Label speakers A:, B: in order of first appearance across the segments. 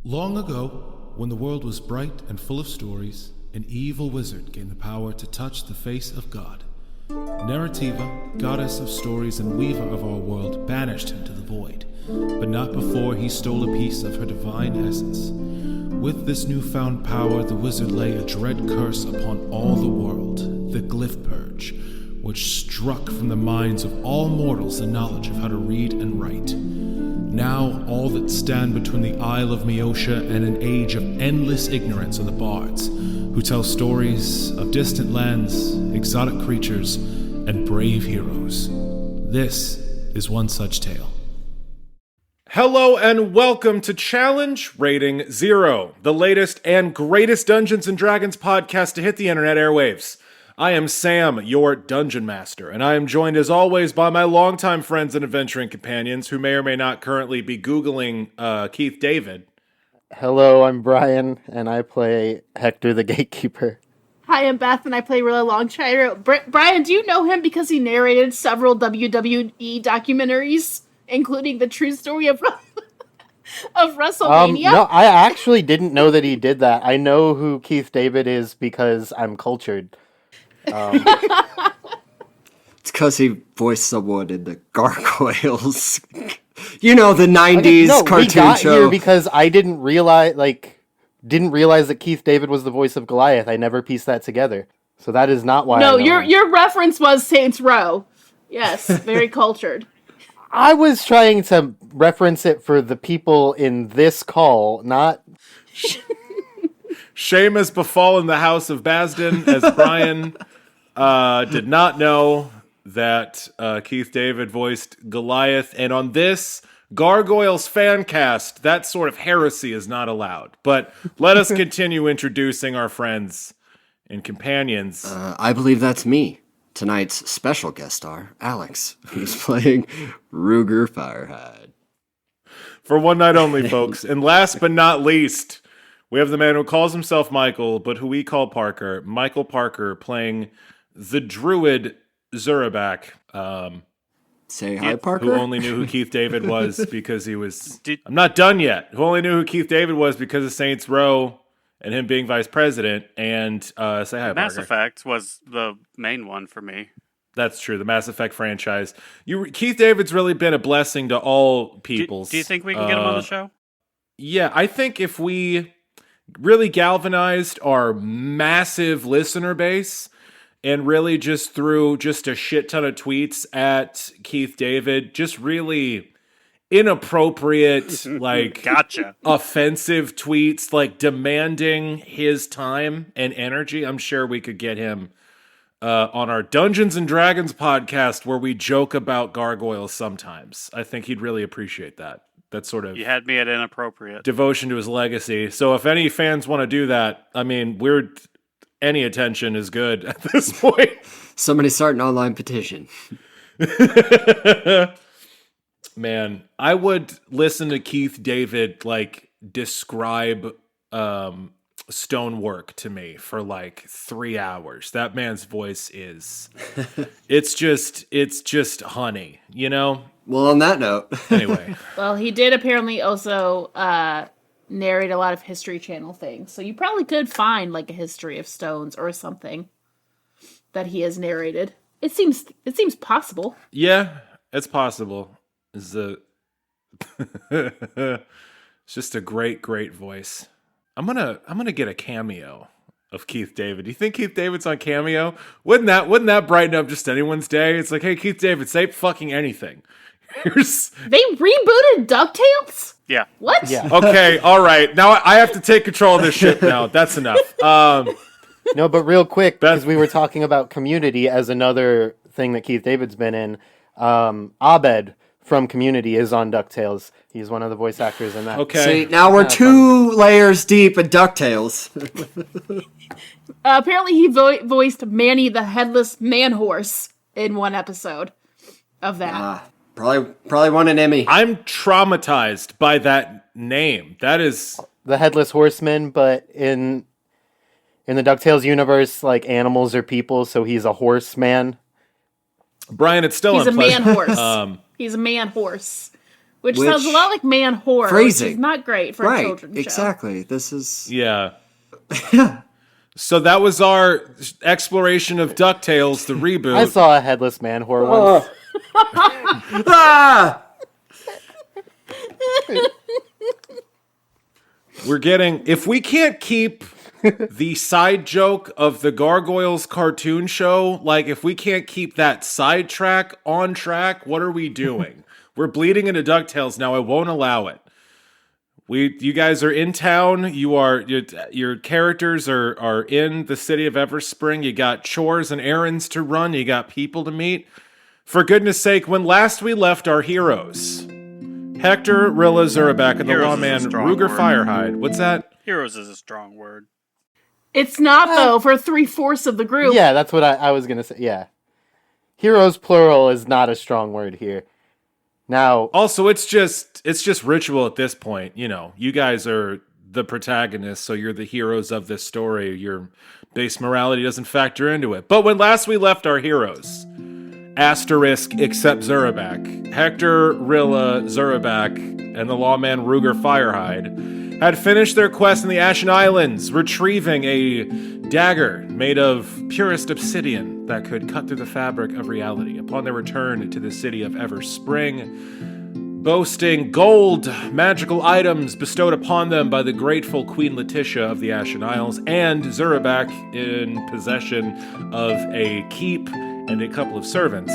A: Long ago, when the world was bright and full of stories, an evil wizard gained the power to touch the face of God. Narrativa, goddess of stories and weaver of our world, banished him to the void, but not before he stole a piece of her divine essence. With this newfound power, the wizard lay a dread curse upon all the world, the Glyph Purge, which struck from the minds of all mortals the knowledge of how to read and write. Now, all that stand between the Isle of Meotia and an age of endless ignorance are the bards, who tell stories of distant lands, exotic creatures, and brave heroes. This is one such tale. Hello and welcome to Challenge Rating Zero, the latest and greatest Dungeons & Dragons podcast to hit the internet airwaves. I am Sam, your Dungeon Master, and I am joined as always by my longtime friends and adventuring companions who may or may not currently be Googling Keith David.
B: Hello, I'm Brian, and I play Hector the Gatekeeper.
C: Hi, I'm Beth, and I play Rilla Longstrider. Brian, do you know him because he narrated several WWE documentaries, including the true story of WrestleMania?
B: No, I actually didn't know that he did that. I know who Keith David is because I'm cultured.
D: It's because he voiced someone in the Gargoyles. You know, the 90s cartoon
B: we got
D: show.
B: Here because I didn't realize that Keith David was the voice of Goliath. I never pieced that together. So that is not why.
C: No,
B: I know
C: your reference was Saints Row. Yes, very cultured.
B: I was trying to reference it for the people in this call, not...
A: Shame has befallen the House of Basden, as Brian did not know that Keith David voiced Goliath. And on this Gargoyles fan cast, that sort of heresy is not allowed. But let us continue introducing our friends and companions.
D: I believe that's me. Tonight's special guest star, Alex, who's playing Ruger Firehide.
A: For one night only, folks. And last but not least, we have the man who calls himself Michael, but who we call Parker. Michael Parker playing the druid Zurabak.
D: Say hi, Parker.
A: Who only knew who Keith David was because he was... I'm not done yet. Who only knew who Keith David was because of Saints Row and him being vice president. And say hi,
E: Mass
A: Parker.
E: Effect was the main one for me.
A: That's true. The Mass Effect franchise. Keith David's really been a blessing to all peoples.
E: Do you think we can get him on the show?
A: Yeah, I think if we really galvanized our massive listener base and really just threw just a shit ton of tweets at Keith David, just really inappropriate, like
E: Gotcha.
A: offensive tweets, like demanding his time and energy, I'm sure we could get him on our Dungeons and Dragons podcast where we joke about gargoyles sometimes. I think he'd really appreciate that. That sort of...
E: You had me at inappropriate.
A: Devotion to his legacy. So if any fans want to do that, I mean, any attention is good at this point.
D: Somebody start an online petition.
A: Man, I would listen to Keith David describe stonework to me for 3 hours. That man's voice is it's just honey, you know?
D: Well, on that note.
A: Anyway.
C: Well, he did apparently also narrate a lot of History Channel things, so you probably could find a history of stones or something that he has narrated. It seems possible.
A: Yeah, it's possible. It's just a great voice. I'm gonna get a cameo of Keith David. Do you think Keith David's on Cameo? Wouldn't that brighten up just anyone's day? It's like, hey, Keith David, say fucking anything.
C: They rebooted DuckTales?
E: Yeah.
C: What?
B: Yeah.
A: Okay, all right. Now I have to take control of this shit now. That's enough.
B: No, but real quick, because we were talking about Community as another thing that Keith David's been in, Abed from Community is on DuckTales. He's one of the voice actors in that.
A: Okay.
D: See, now we're two layers deep in DuckTales.
C: Apparently he voiced Manny the Headless Man Horse in one episode of that.
D: Probably won an Emmy.
A: I'm traumatized by that name. That is
B: The Headless Horseman, but in the DuckTales universe, animals are people, so he's a horseman.
A: Brian. It's still
C: He's a man
A: unpleasant.
C: horse. He's a man horse. Which sounds a lot like man horror,
D: phrasing.
C: which is not great for a children's show.
D: Exactly. This is...
A: Yeah. So that was our exploration of DuckTales, the reboot.
B: I saw a headless man horror once.
D: Ah!
A: We're getting... If we can't keep the side joke of the Gargoyles cartoon show, like, if we can't keep that sidetrack on track, what are we doing? We're bleeding into DuckTales now. I won't allow it. You guys are in town. Your characters are in the city of Everspring. You got chores and errands to run. You got people to meet. For goodness sake, when last we left our heroes, Hector, Rilla, Zurabak, and the lawman Ruger Firehide. What's that?
E: Heroes is a strong word.
C: It's not, though, for 3/4 of the group.
B: Yeah, that's what I was going to say. Yeah. Heroes plural is not a strong word here. Now,
A: also, it's just ritual at this point. You know, you guys are the protagonists, so you're the heroes of this story. Your base morality doesn't factor into it. But when last we left our heroes, asterisk except Zurabak, Hector, Rilla, Zurabak, and the lawman Ruger Firehide had finished their quest in the Ashen Islands, retrieving a dagger made of purest obsidian that could cut through the fabric of reality. Upon their return to the city of Everspring, boasting gold magical items bestowed upon them by the grateful Queen Letitia of the Ashen Isles, and Zurabak in possession of a keep and a couple of servants,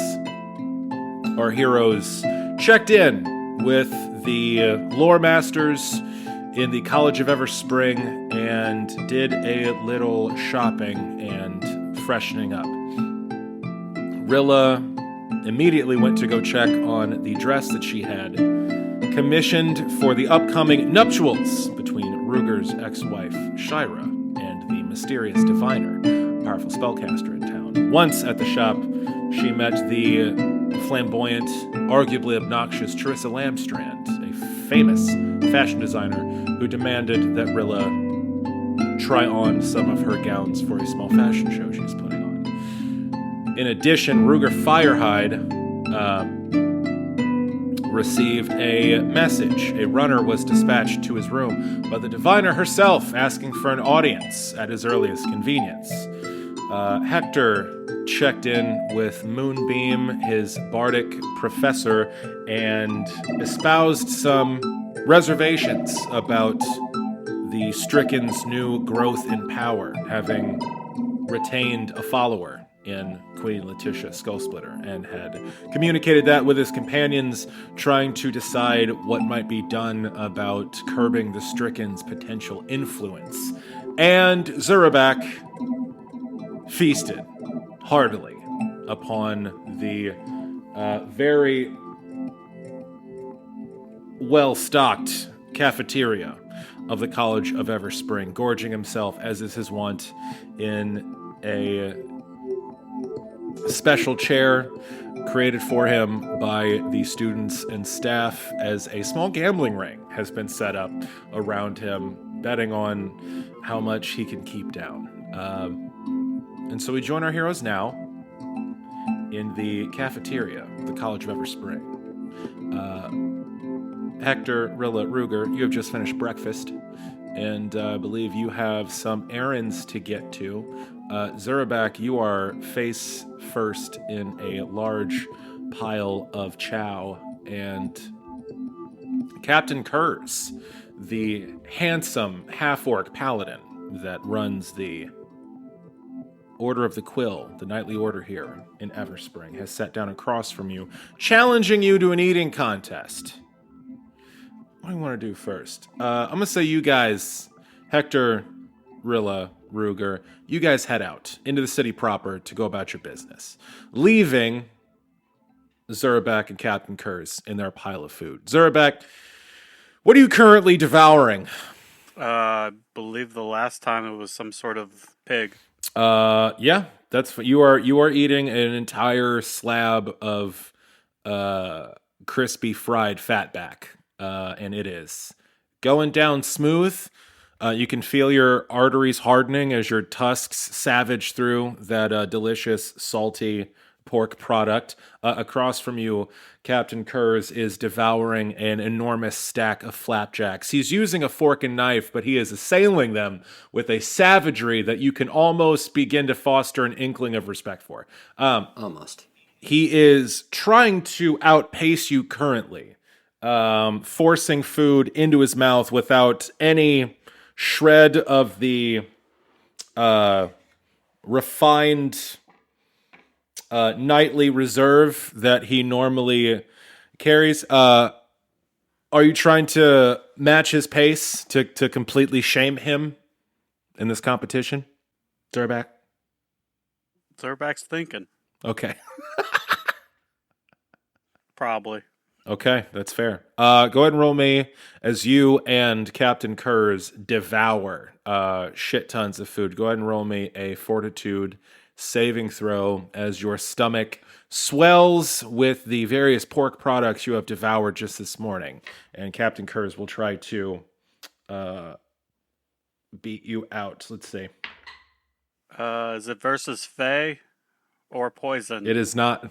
A: our heroes checked in with the lore masters in the College of Everspring and did a little shopping and freshening up. Rilla immediately went to go check on the dress that she had commissioned for the upcoming nuptials between Ruger's ex-wife, Shira, and the mysterious diviner, a powerful spellcaster in town. Once at the shop, she met the flamboyant, arguably obnoxious Charissa Lamstrand, a famous fashion designer who demanded that Rilla try on some of her gowns for a small fashion show she's putting on. In addition, Ruger Firehide received a message. A runner was dispatched to his room by the diviner herself, asking for an audience at his earliest convenience. Hector checked in with Moonbeam, his bardic professor, and espoused some reservations about the Stricken's new growth in power, having retained a follower in Queen Letitia Skullsplitter, and had communicated that with his companions, trying to decide what might be done about curbing the Stricken's potential influence. And Zurabak feasted heartily upon the very well-stocked cafeteria of the College of Everspring, gorging himself, as is his wont, in a special chair created for him by the students and staff, as a small gambling ring has been set up around him, betting on how much he can keep down. And so we join our heroes now in the cafeteria of the College of Everspring. Hector, Rilla, Ruger, you have just finished breakfast, and I believe you have some errands to get to. Zurabak, you are face first in a large pile of chow, and Captain Kurz, the handsome half-orc paladin that runs the Order of the Quill, the nightly order here in Everspring, has sat down across from you, challenging you to an eating contest. What do you want to do first? I'm going to say you guys, Hector, Rilla, Ruger, you guys head out into the city proper to go about your business, leaving Zurabak and Captain Kurz in their pile of food. Zurabak, what are you currently devouring?
E: I believe the last time it was some sort of pig.
A: Yeah, that's what you are eating an entire slab of crispy fried fatback, and it is going down smooth. You can feel your arteries hardening as your tusks savage through that delicious, salty pork product. Across from you, Captain Kurz is devouring an enormous stack of flapjacks. He's using a fork and knife, but he is assailing them with a savagery that you can almost begin to foster an inkling of respect for.
D: Almost.
A: He is trying to outpace you currently, forcing food into his mouth without any shred of the refined nightly reserve that he normally carries. Are you trying to match his pace to completely shame him in this competition, Zurabak?
E: Zurabak's thinking.
A: Okay.
E: Probably.
A: Okay, that's fair. Go ahead and roll me as you and Captain Kurz devour shit tons of food. Go ahead and roll me a fortitude saving throw as your stomach swells with the various pork products you have devoured just this morning. And Captain Kurz will try to beat you out. Let's see.
E: Is it versus Faye or Poison?
A: It is not.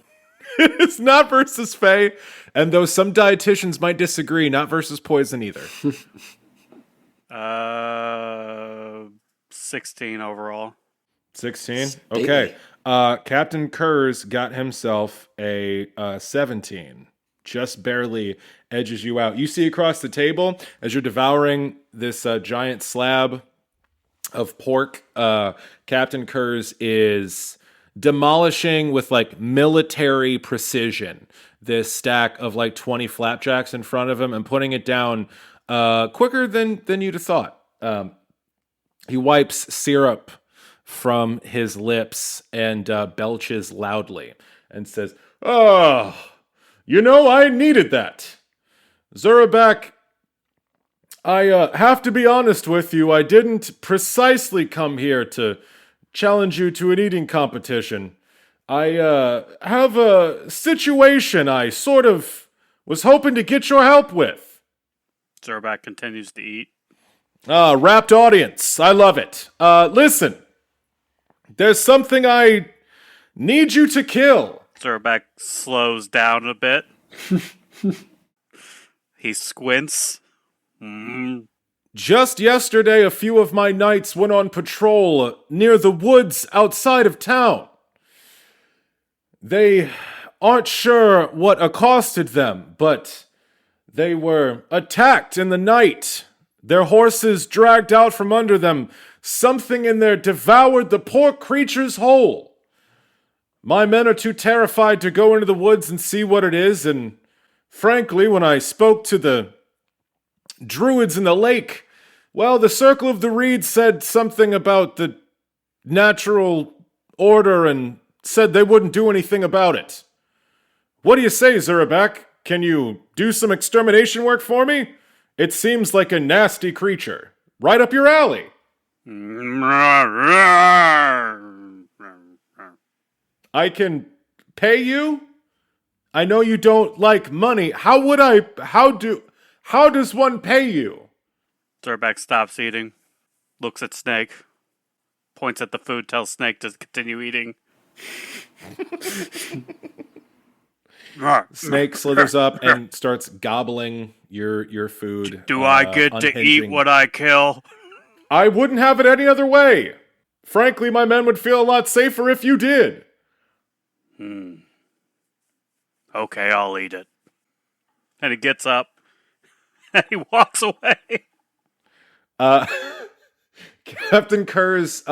A: It's not versus Faye, and though some dietitians might disagree, not versus Poison either.
E: 16 overall.
A: 16? Okay. Captain Kurz got himself a 17. Just barely edges you out. You see across the table, as you're devouring this giant slab of pork, Captain Kurz is demolishing with like military precision this stack of like 20 flapjacks in front of him and putting it down quicker than you'd have thought. He wipes syrup from his lips and belches loudly and says, "Oh, I needed that. Zurabak, I have to be honest with you. I didn't precisely come here to challenge you to an eating competition. I have a situation I sort of was hoping to get your help with."
E: Zurabak continues to eat.
A: Rapt audience. I love it. Listen. There's something I need you to kill.
E: Zurabak slows down a bit. He squints.
A: Just yesterday, a few of my knights went on patrol near the woods outside of town. They aren't sure what accosted them, but they were attacked in the night. Their horses dragged out from under them. Something in there devoured the poor creatures whole. My men are too terrified to go into the woods and see what it is, and frankly, when I spoke to the druids in the lake, well, the Circle of the Reed said something about the natural order and said they wouldn't do anything about it. What do you say, Zurabak? Can you do some extermination work for me? It seems like a nasty creature. Right up your alley. I can pay you? I know you don't like money. How does one pay you?
E: Zurabak stops eating, looks at Snake, points at the food, tells Snake to continue eating.
A: Snake slithers up and starts gobbling your food.
E: Do I get to eat what I kill?
A: I wouldn't have it any other way. Frankly, my men would feel a lot safer if you did.
E: Okay, I'll eat it. And he gets up and he walks away.
A: Captain Kurz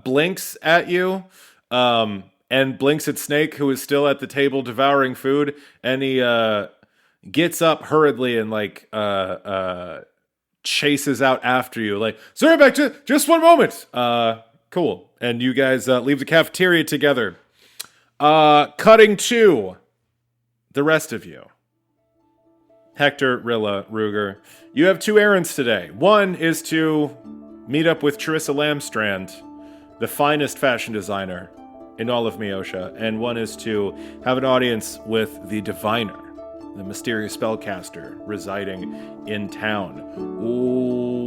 A: blinks at you and blinks at Snake, who is still at the table devouring food, and he gets up hurriedly and chases out after you. Like, Zurabak, just one moment. Cool. And you guys leave the cafeteria together. Cutting to the rest of you. Hector, Rilla, Ruger. You have 2 errands today. One is to meet up with Charissa Lamstrand, the finest fashion designer in all of Meosha, and one is to have an audience with the Diviner, the mysterious spellcaster residing in town.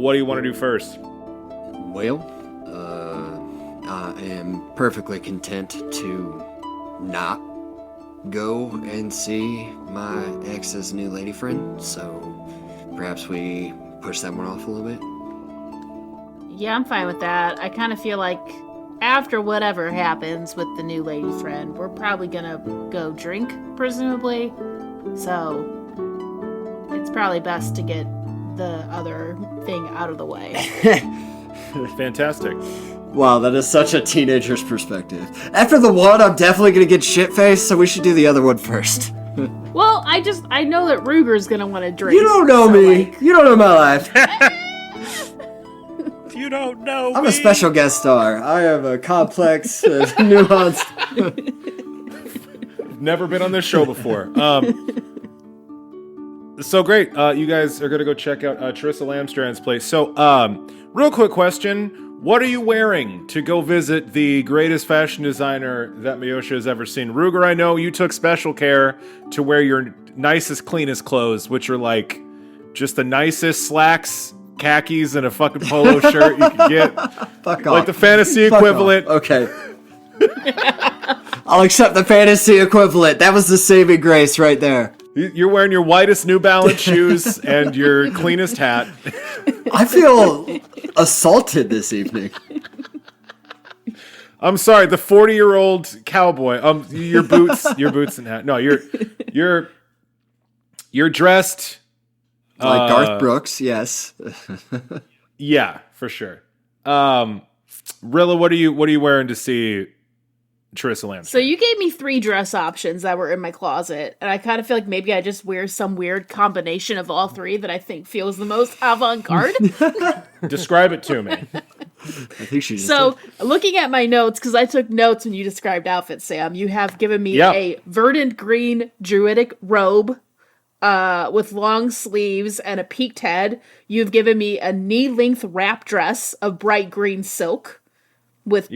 A: What do you want to do first?
D: Well, I am perfectly content to not go and see my ex's new lady friend, so perhaps we push that one off a little bit.
C: Yeah, I'm fine with that. I kind of feel like after whatever happens with the new lady friend, we're probably gonna go drink, presumably. So it's probably best to get the other thing out of the way.
A: Fantastic.
D: Wow, that is such a teenager's perspective. After the one, I'm definitely gonna get shit-faced, so we should do the other one first.
C: Well, I know that Ruger's gonna want to drink.
D: You don't know
C: so,
D: me.
C: like-
D: You don't know my life.
E: You don't know
D: I'm
E: me.
D: a special guest star. I am a complex, nuanced.
A: Never been on this show before. So great. You guys are going to go check out Teresa Lamstrand's place. So, real quick question. What are you wearing to go visit the greatest fashion designer that Miosha has ever seen? Ruger, I know you took special care to wear your nicest, cleanest clothes, which are like just the nicest slacks, khakis, and a fucking polo shirt you can get.
D: Fuck off.
A: Like the fantasy
D: Fuck
A: equivalent.
D: off. Okay. I'll accept the fantasy equivalent. That was the saving grace right there.
A: You're wearing your whitest New Balance shoes and your cleanest hat.
D: I feel assaulted this evening.
A: I'm sorry, the 40-year-old cowboy. Your boots and hat. No, you're dressed
D: Like Garth Brooks, yes.
A: Yeah, for sure. Rilla, what are you wearing to see Teresa Lamb?
C: So you gave me 3 dress options that were in my closet, and I kind of feel like maybe I just wear some weird combination of all 3 that I think feels the most avant-garde.
A: Describe it to me.
D: I think she just
C: So, looking at my notes, because I took notes when you described outfits, Sam, you have given me a verdant green druidic robe with long sleeves and a peaked head. You've given me a knee-length wrap dress of bright green silk with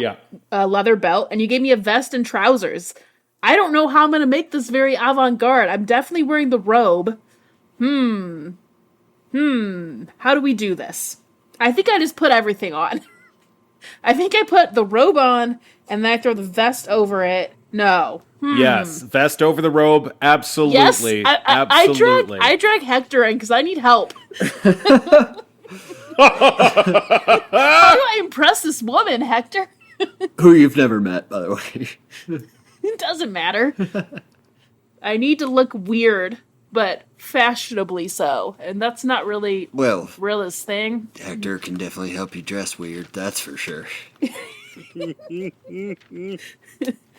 C: a leather belt, and you gave me a vest and trousers. I don't know how I'm going to make this very avant-garde. I'm definitely wearing the robe. How do we do this? I think I just put everything on. I think I put the robe on, and then I throw the vest over it. No.
A: Yes, vest over the robe. Absolutely.
C: Yes,
A: absolutely.
C: I drag Hector in because I need help. How do I impress this woman, Hector?
D: who you've never met, by the way.
C: It doesn't matter. I need to look weird, but fashionably so. And that's not really
D: Well,
C: Rilla's thing.
D: Hector can definitely help you dress weird, that's for sure.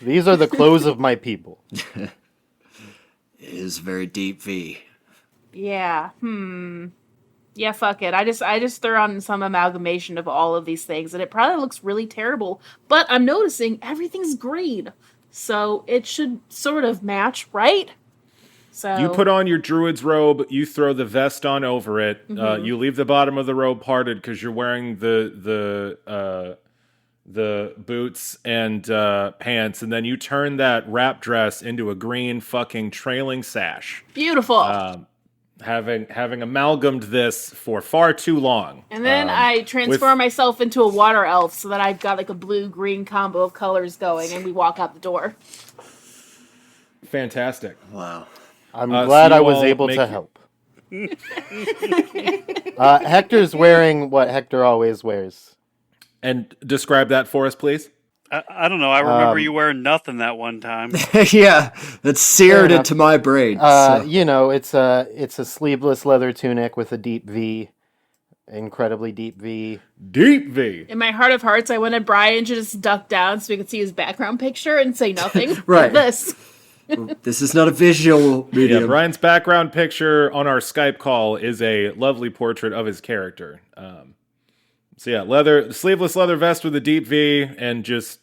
B: These are the clothes of my people.
D: It is a very deep V.
C: Yeah. Yeah, fuck it. I just threw on some amalgamation of all of these things, and it probably looks really terrible. But I'm noticing everything's green, so it should sort of match, right? So
A: You put on your druid's robe, you throw the vest on over it, you leave the bottom of the robe parted because you're wearing the boots and pants, and then you turn that wrap dress into a green fucking trailing sash.
C: beautiful.
A: Having amalgamed this for far too long.
C: And then I transform myself into a water elf so that I've got like a blue-green combo of colors going, and we walk out the door.
A: Fantastic.
D: Wow.
B: I'm
A: so
B: glad
A: you
B: I was
A: all
B: able
A: make-
B: to help. Hector's wearing what Hector always wears.
A: And describe that for us, please.
E: I don't know. I remember you wearing nothing that one time.
D: Yeah, that's seared
B: enough.
D: into my brain. so.
B: You know, it's a sleeveless leather tunic with a deep V, incredibly deep V.
A: Deep V.
C: In my heart of hearts, I wanted Brian to just duck down so we could see his background picture and say nothing.
D: Right.
C: Like this.
D: This is not a visual medium.
A: Yeah, Brian's background picture on our Skype call is a lovely portrait of his character. So yeah, sleeveless leather vest with a deep V and just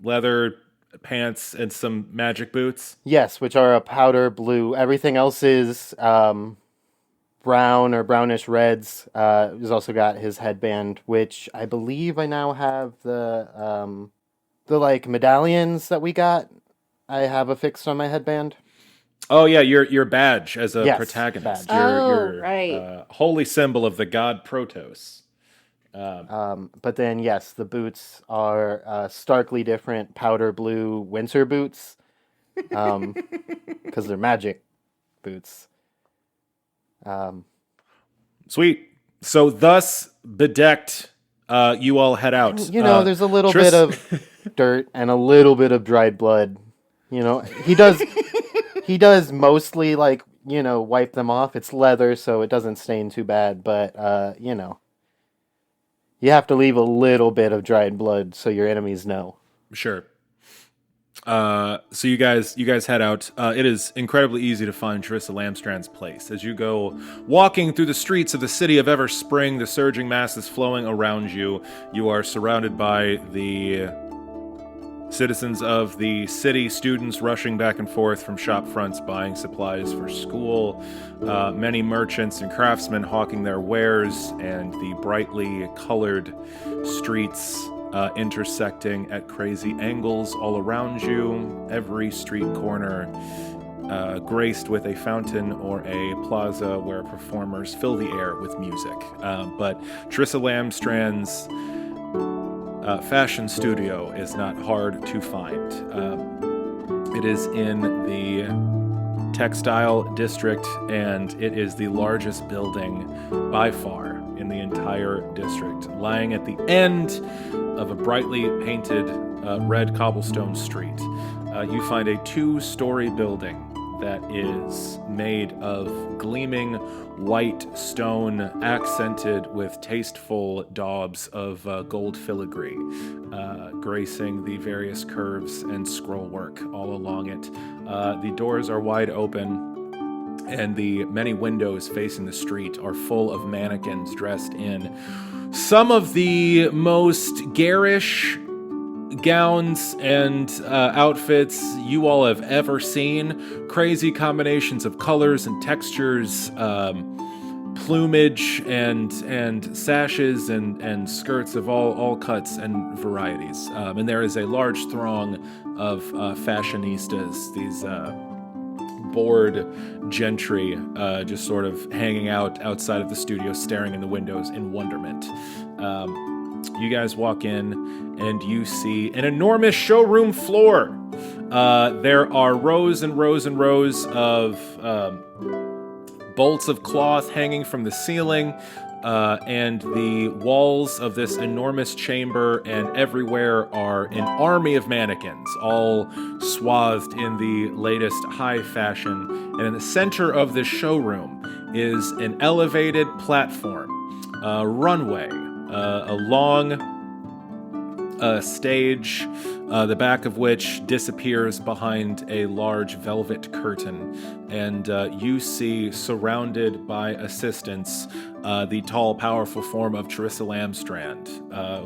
A: leather pants and some magic boots.
B: Yes, which are a powder blue. Everything else is brown or brownish reds. He's also got his headband, which I believe I now have the like medallions that we got. I have affixed on my headband.
A: Oh yeah, your badge as a
B: Yes,
A: protagonist.
B: badge.
A: Your
C: right.
A: holy symbol of the god Protos.
B: But then, yes, the boots are starkly different powder blue winter boots because they're magic boots.
F: Sweet. So thus bedecked, you all head out.
B: There's a little bit of dirt and a little bit of dried blood. He does mostly wipe them off. It's leather, so it doesn't stain too bad, but you have to leave a little bit of dried blood so your enemies know.
F: Sure. So you guys head out. It is incredibly easy to find Trissa Lamstrand's place. As you go walking through the streets of the city of Everspring, the surging masses flowing around you, you are surrounded by the citizens of the city, students rushing back and forth from shop fronts buying supplies for school, many merchants and craftsmen hawking their wares, and the brightly colored streets intersecting at crazy angles all around you. Every street corner graced with a fountain or a plaza where performers fill the air with music. But Trissa Lamstrand's fashion studio is not hard to find. It is in the textile district, and it is the largest building by far in the entire district, lying at the end of a brightly painted red cobblestone street. You find a 2-story building that is made of gleaming white stone, accented with tasteful daubs of gold filigree, gracing the various curves and scrollwork all along it. The doors are wide open, and the many windows facing the street are full of mannequins dressed in some of the most garish gowns and outfits you all have ever seen. Crazy combinations of colors and textures, plumage and sashes and skirts of all cuts and varieties. And there is a large throng of fashionistas, these bored gentry, just sort of hanging out outside of the studio, staring in the windows in wonderment. You guys walk in and you see an enormous showroom floor. There are rows and rows and rows of bolts of cloth hanging from the ceiling, and the walls of this enormous chamber and everywhere are an army of mannequins, all swathed in the latest high fashion. And in the center of this showroom is an elevated platform, a runway, a long stage, the back of which disappears behind a large velvet curtain. And you see, surrounded by assistants, the tall, powerful form of Trissa Lamstrand,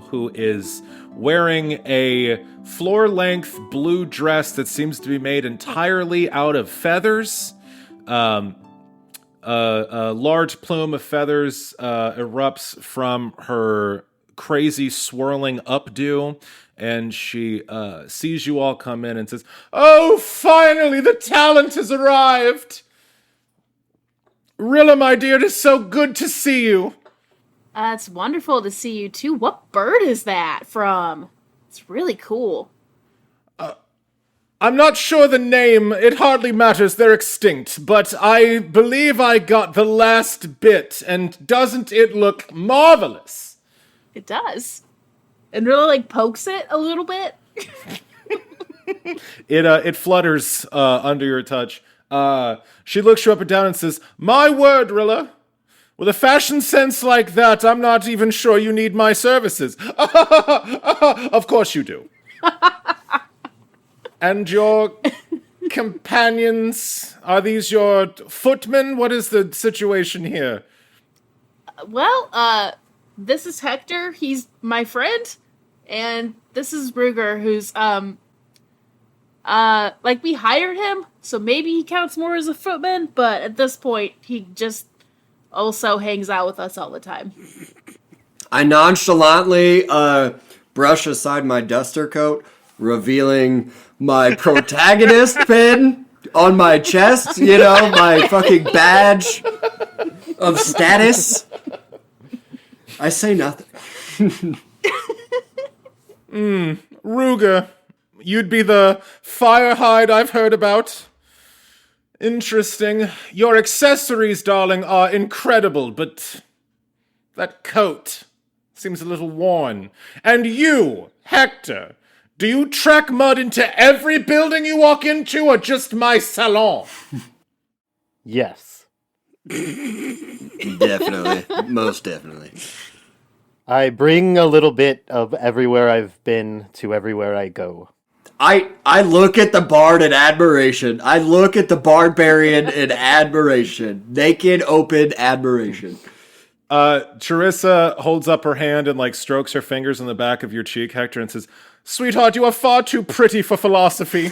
F: who is wearing a floor-length blue dress that seems to be made entirely out of feathers. A large plume of feathers erupts from her crazy swirling updo, and she sees you all come in and says, "Oh, finally, the talent has arrived! Rilla, my dear, it is so good to see you."
C: It's wonderful to see you too. What bird is that from? It's really cool.
F: I'm not sure the name. It hardly matters. They're extinct. But I believe I got the last bit. And doesn't it look marvelous?
C: It does. And really, pokes it a little bit.
F: It flutters under your touch. She looks you up and down and says, "My word, Rilla. With a fashion sense like that, I'm not even sure you need my services." Of course you do. And your companions, are these your footmen? What is the situation here?
C: Well, this is Hector. He's my friend. And this is Ruger, who's, we hired him, so maybe he counts more as a footman, but at this point, he just also hangs out with us all the time.
D: I nonchalantly brush aside my duster coat, revealing my protagonist pin on my chest, my fucking badge of status. I say nothing.
F: Ruger, you'd be the firehide I've heard about. Interesting. Your accessories, darling, are incredible, but that coat seems a little worn. And you, Hector, do you track mud into every building you walk into, or just my salon?
B: Yes.
D: Definitely. Most definitely.
B: I bring a little bit of everywhere I've been to everywhere I go.
D: I look at the bard in admiration. I look at the barbarian in admiration. Naked, open admiration.
F: Charissa holds up her hand and, like, strokes her fingers on the back of your cheek, Hector, and says, "Sweetheart, you are far too pretty for philosophy."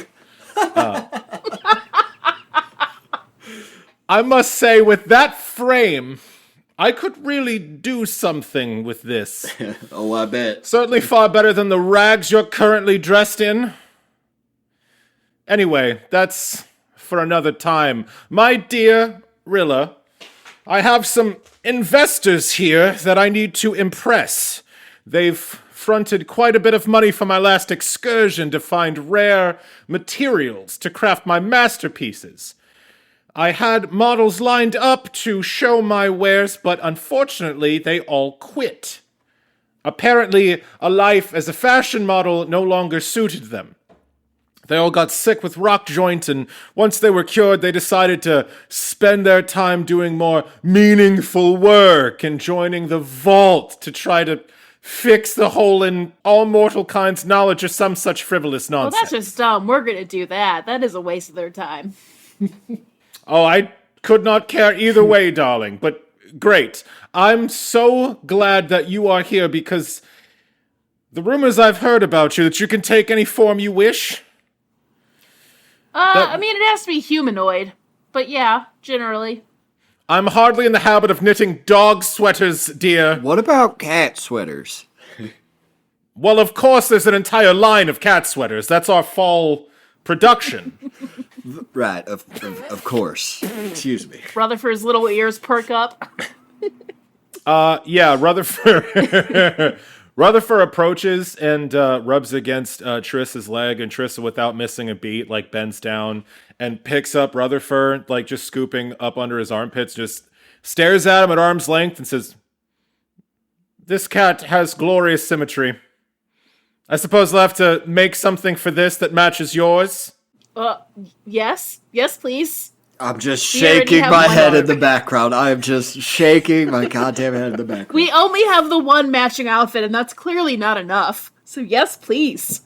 F: I must say, with that frame, I could really do something with this.
D: Oh, I bet.
F: Certainly far better than the rags you're currently dressed in. Anyway, that's for another time. My dear Rilla, I have some investors here that I need to impress. They've fronted quite a bit of money for my last excursion to find rare materials to craft my masterpieces. I had models lined up to show my wares, but unfortunately they all quit. Apparently, a life as a fashion model no longer suited them. They all got sick with rock joint, and once they were cured, they decided to spend their time doing more meaningful work and joining the vault to try to fix the hole in all mortal kind's knowledge or some such frivolous
C: Well,
F: nonsense.
C: that's just dumb. We're gonna do that. That is a waste of their time.
F: Oh, I could not care either way, darling, but great. I'm so glad that you are here because the rumors I've heard about you that you can take any form you wish.
C: I mean, it has to be humanoid, but yeah, generally.
F: I'm hardly in the habit of knitting dog sweaters, dear.
D: What about cat sweaters?
F: Well, of course, there's an entire line of cat sweaters. That's our fall production.
D: Right, of course. Excuse me.
C: Rutherford's little ears perk up.
F: Yeah, Rutherford. Rutherford approaches and rubs against Trissa's leg, and Trissa, without missing a beat, like bends down and picks up Rutherford, like just scooping up under his armpits, just stares at him at arm's length and says, "This cat has glorious symmetry. I suppose I'll have to make something for this that matches yours."
C: Yes. Yes, please.
D: I'm just
C: We already
D: shaking
C: have
D: my
C: one
D: head in
C: arm.
D: the background. I am just shaking my goddamn head in the background.
C: We only have the one matching outfit, and that's clearly not enough. So yes, please.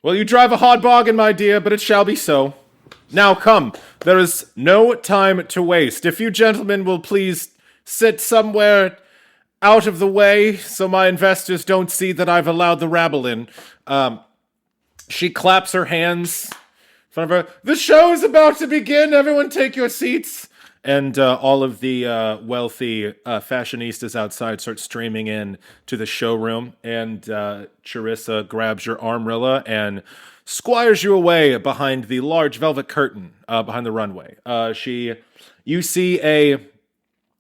F: Well, you drive a hard bargain, my dear, but it shall be so. Now come, there is no time to waste. If you gentlemen will please sit somewhere out of the way so my investors don't see that I've allowed the rabble in. She claps her hands in front of her. "The show is about to begin. Everyone take your seats." And all of the wealthy fashionistas outside start streaming in to the showroom. And Charissa grabs your arm, Rilla, and squires you away behind the large velvet curtain behind the runway. You see a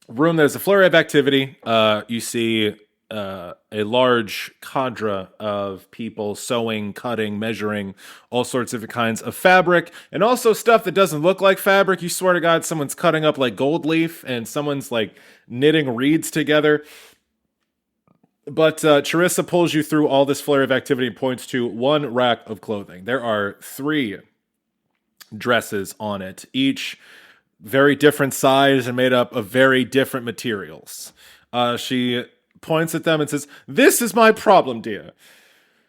F: room. There's a flurry of activity. You see a large cadre of people sewing, cutting, measuring all sorts of kinds of fabric, and also stuff that doesn't look like fabric. You swear to God, someone's cutting up like gold leaf, and someone's like knitting reeds together. But Charissa pulls you through all this flurry of activity and points to one rack of clothing. There are 3 dresses on it, each very different size and made up of very different materials. She points at them and says, "This is my problem, dear.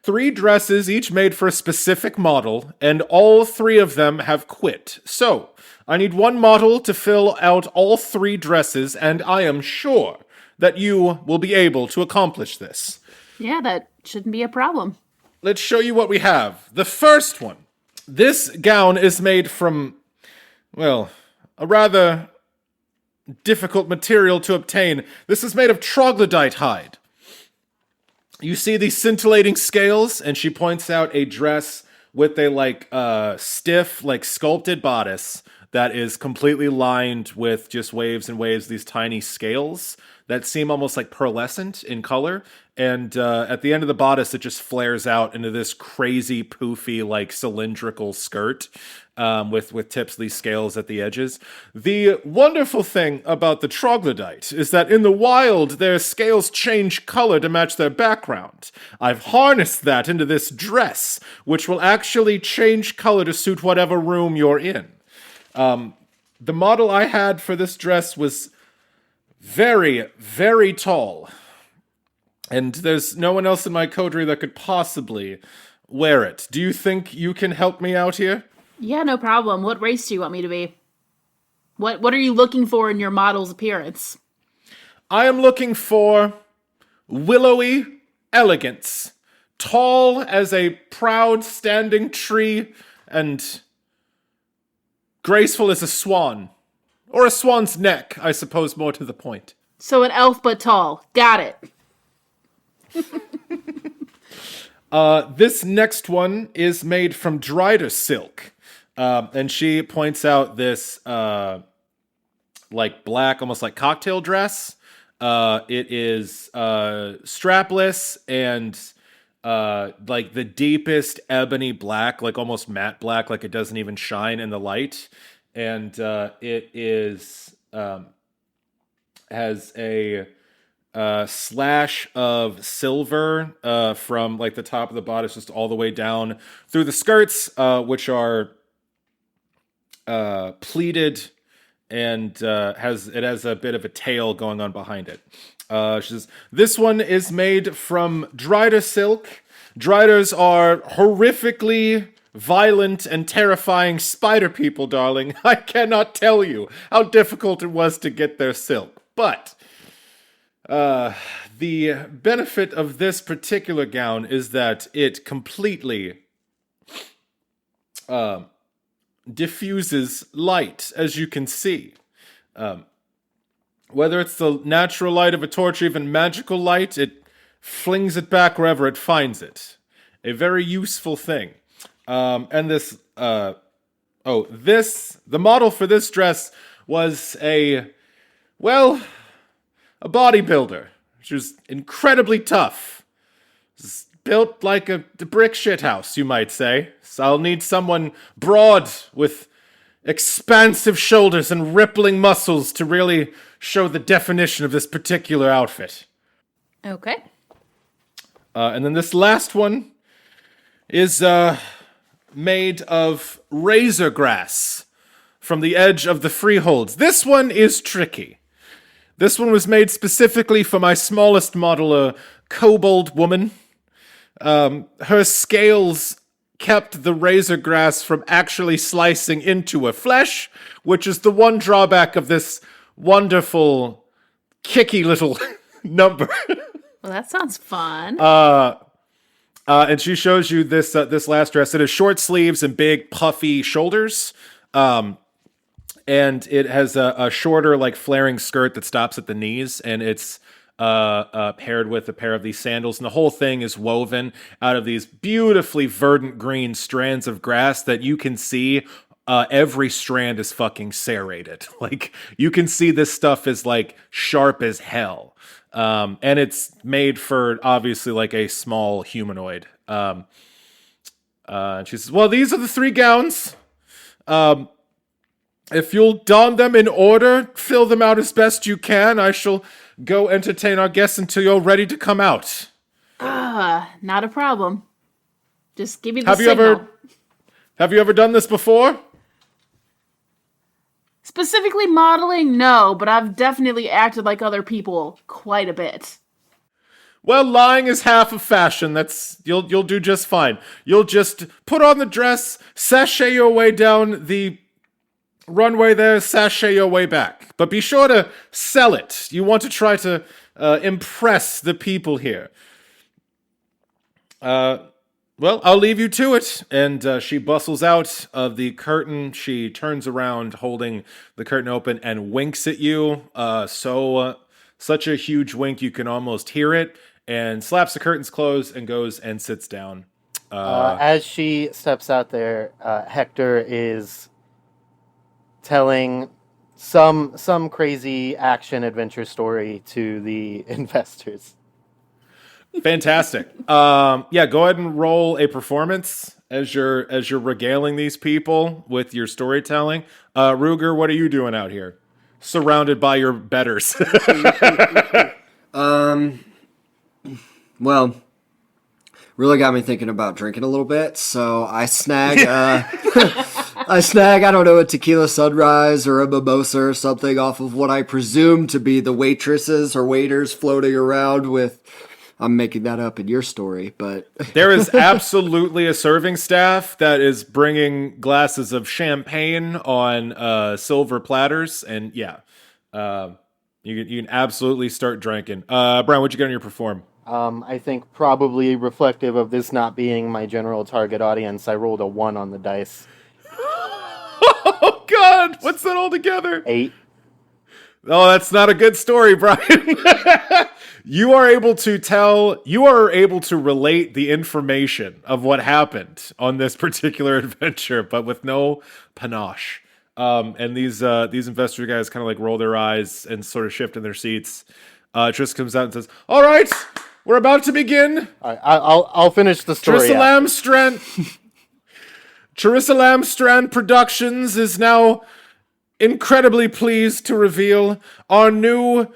F: 3 dresses, each made for a specific model, and all 3 of them have quit. So, I need one model to fill out all 3 dresses, and I am sure that you will be able to accomplish this.
C: Yeah, that shouldn't be a problem.
F: Let's show you what we have. The first one. This gown is made from, well, a rather difficult material to obtain. This is made of troglodyte hide. You see these scintillating scales, and she points out a dress with a stiff, sculpted bodice that is completely lined with just waves and waves, these tiny scales that seem almost like pearlescent in color. And at the end of the bodice, it just flares out into this crazy, poofy, like cylindrical skirt with tips of these scales at the edges. The wonderful thing about the troglodyte is that in the wild, their scales change color to match their background. I've harnessed that into this dress, which will actually change color to suit whatever room you're in. The model I had for this dress was very, very tall. And there's no one else in my coterie that could possibly wear it. Do you think you can help me out here?
C: Yeah, no problem. What race do you want me to be? What are you looking for in your model's appearance?
F: I am looking for willowy elegance, tall as a proud standing tree, and graceful as a swan. Or a swan's neck, I suppose, more to the point.
C: So an elf but tall. Got it.
F: This next one is made from drider silk. And she points out this, like black, almost like cocktail dress. It is, strapless and, like the deepest ebony black, like almost matte black, like it doesn't even shine in the light. And, it is, has a, slash of silver from like the top of the bodice just all the way down through the skirts, which are pleated and has a bit of a tail going on behind it. She says, this one is made from drider silk. Driders are horrifically violent and terrifying spider people, darling. I cannot tell you how difficult it was to get their silk, but the benefit of this particular gown is that it completely diffuses light, as you can see. Whether it's the natural light of a torch or even magical light, it flings it back wherever it finds it. A very useful thing. And this, the model for this dress was a bodybuilder. She was incredibly tough. Built like a brick shithouse, you might say. So I'll need someone broad with expansive shoulders and rippling muscles to really show the definition of this particular outfit.
C: Okay.
F: And then this last one is made of razor grass from the edge of the freeholds. This one is tricky. This one was made specifically for my smallest model, a kobold woman. Her scales kept the razor grass from actually slicing into her flesh, which is the one drawback of this wonderful, kicky little number.
C: Well, that sounds fun.
F: And she shows you this last dress. It has short sleeves and big, puffy shoulders. And it has a shorter, like, flaring skirt that stops at the knees, and it's paired with a pair of these sandals. And the whole thing is woven out of these beautifully verdant green strands of grass that you can see every strand is fucking serrated. Like, you can see this stuff is, like, sharp as hell. And it's made for, obviously, like, a small humanoid. And she says, well, these are the 3 gowns. If you'll don them in order, fill them out as best you can, I shall go entertain our guests until you're ready to come out.
C: Not a problem. Just give me the signal.
F: Have you ever done this before?
C: Specifically modeling, no, but I've definitely acted like other people quite a bit.
F: Well, lying is half of fashion. You'll do just fine. You'll just put on the dress, sashay your way down the runway there, sashay your way back. But be sure to sell it. You want to try to impress the people here. Well, I'll leave you to it. And she bustles out of the curtain. She turns around, holding the curtain open, and winks at you. Such a huge wink you can almost hear it. And slaps the curtains closed and goes and sits down.
B: As she steps out there, Hector is telling some crazy action adventure story to the investors.
F: Fantastic. Yeah, go ahead and roll a performance as you're regaling these people with your storytelling. Ruger, what are you doing out here? Surrounded by your betters.
D: Well, really got me thinking about drinking a little bit, so I snag, I don't know, a tequila sunrise or a mimosa or something off of what I presume to be the waitresses or waiters floating around with. I'm making that up in your story, but
F: there is absolutely a serving staff that is bringing glasses of champagne on silver platters, and yeah, you can absolutely start drinking. Brian, what'd you get on your perform?
B: I think probably reflective of this not being my general target audience, I rolled a 1 on the dice.
F: Oh God, what's that all together?
B: 8.
F: Oh, that's not a good story, Brian. You are able to relate the information of what happened on this particular adventure, but with no panache. And these investor guys kind of like roll their eyes and sort of shift in their seats. Tris comes out and says, "All right, we're about to begin.
B: All right, I'll finish the story.
F: Charissa Lamstrand Productions is now incredibly pleased to reveal our new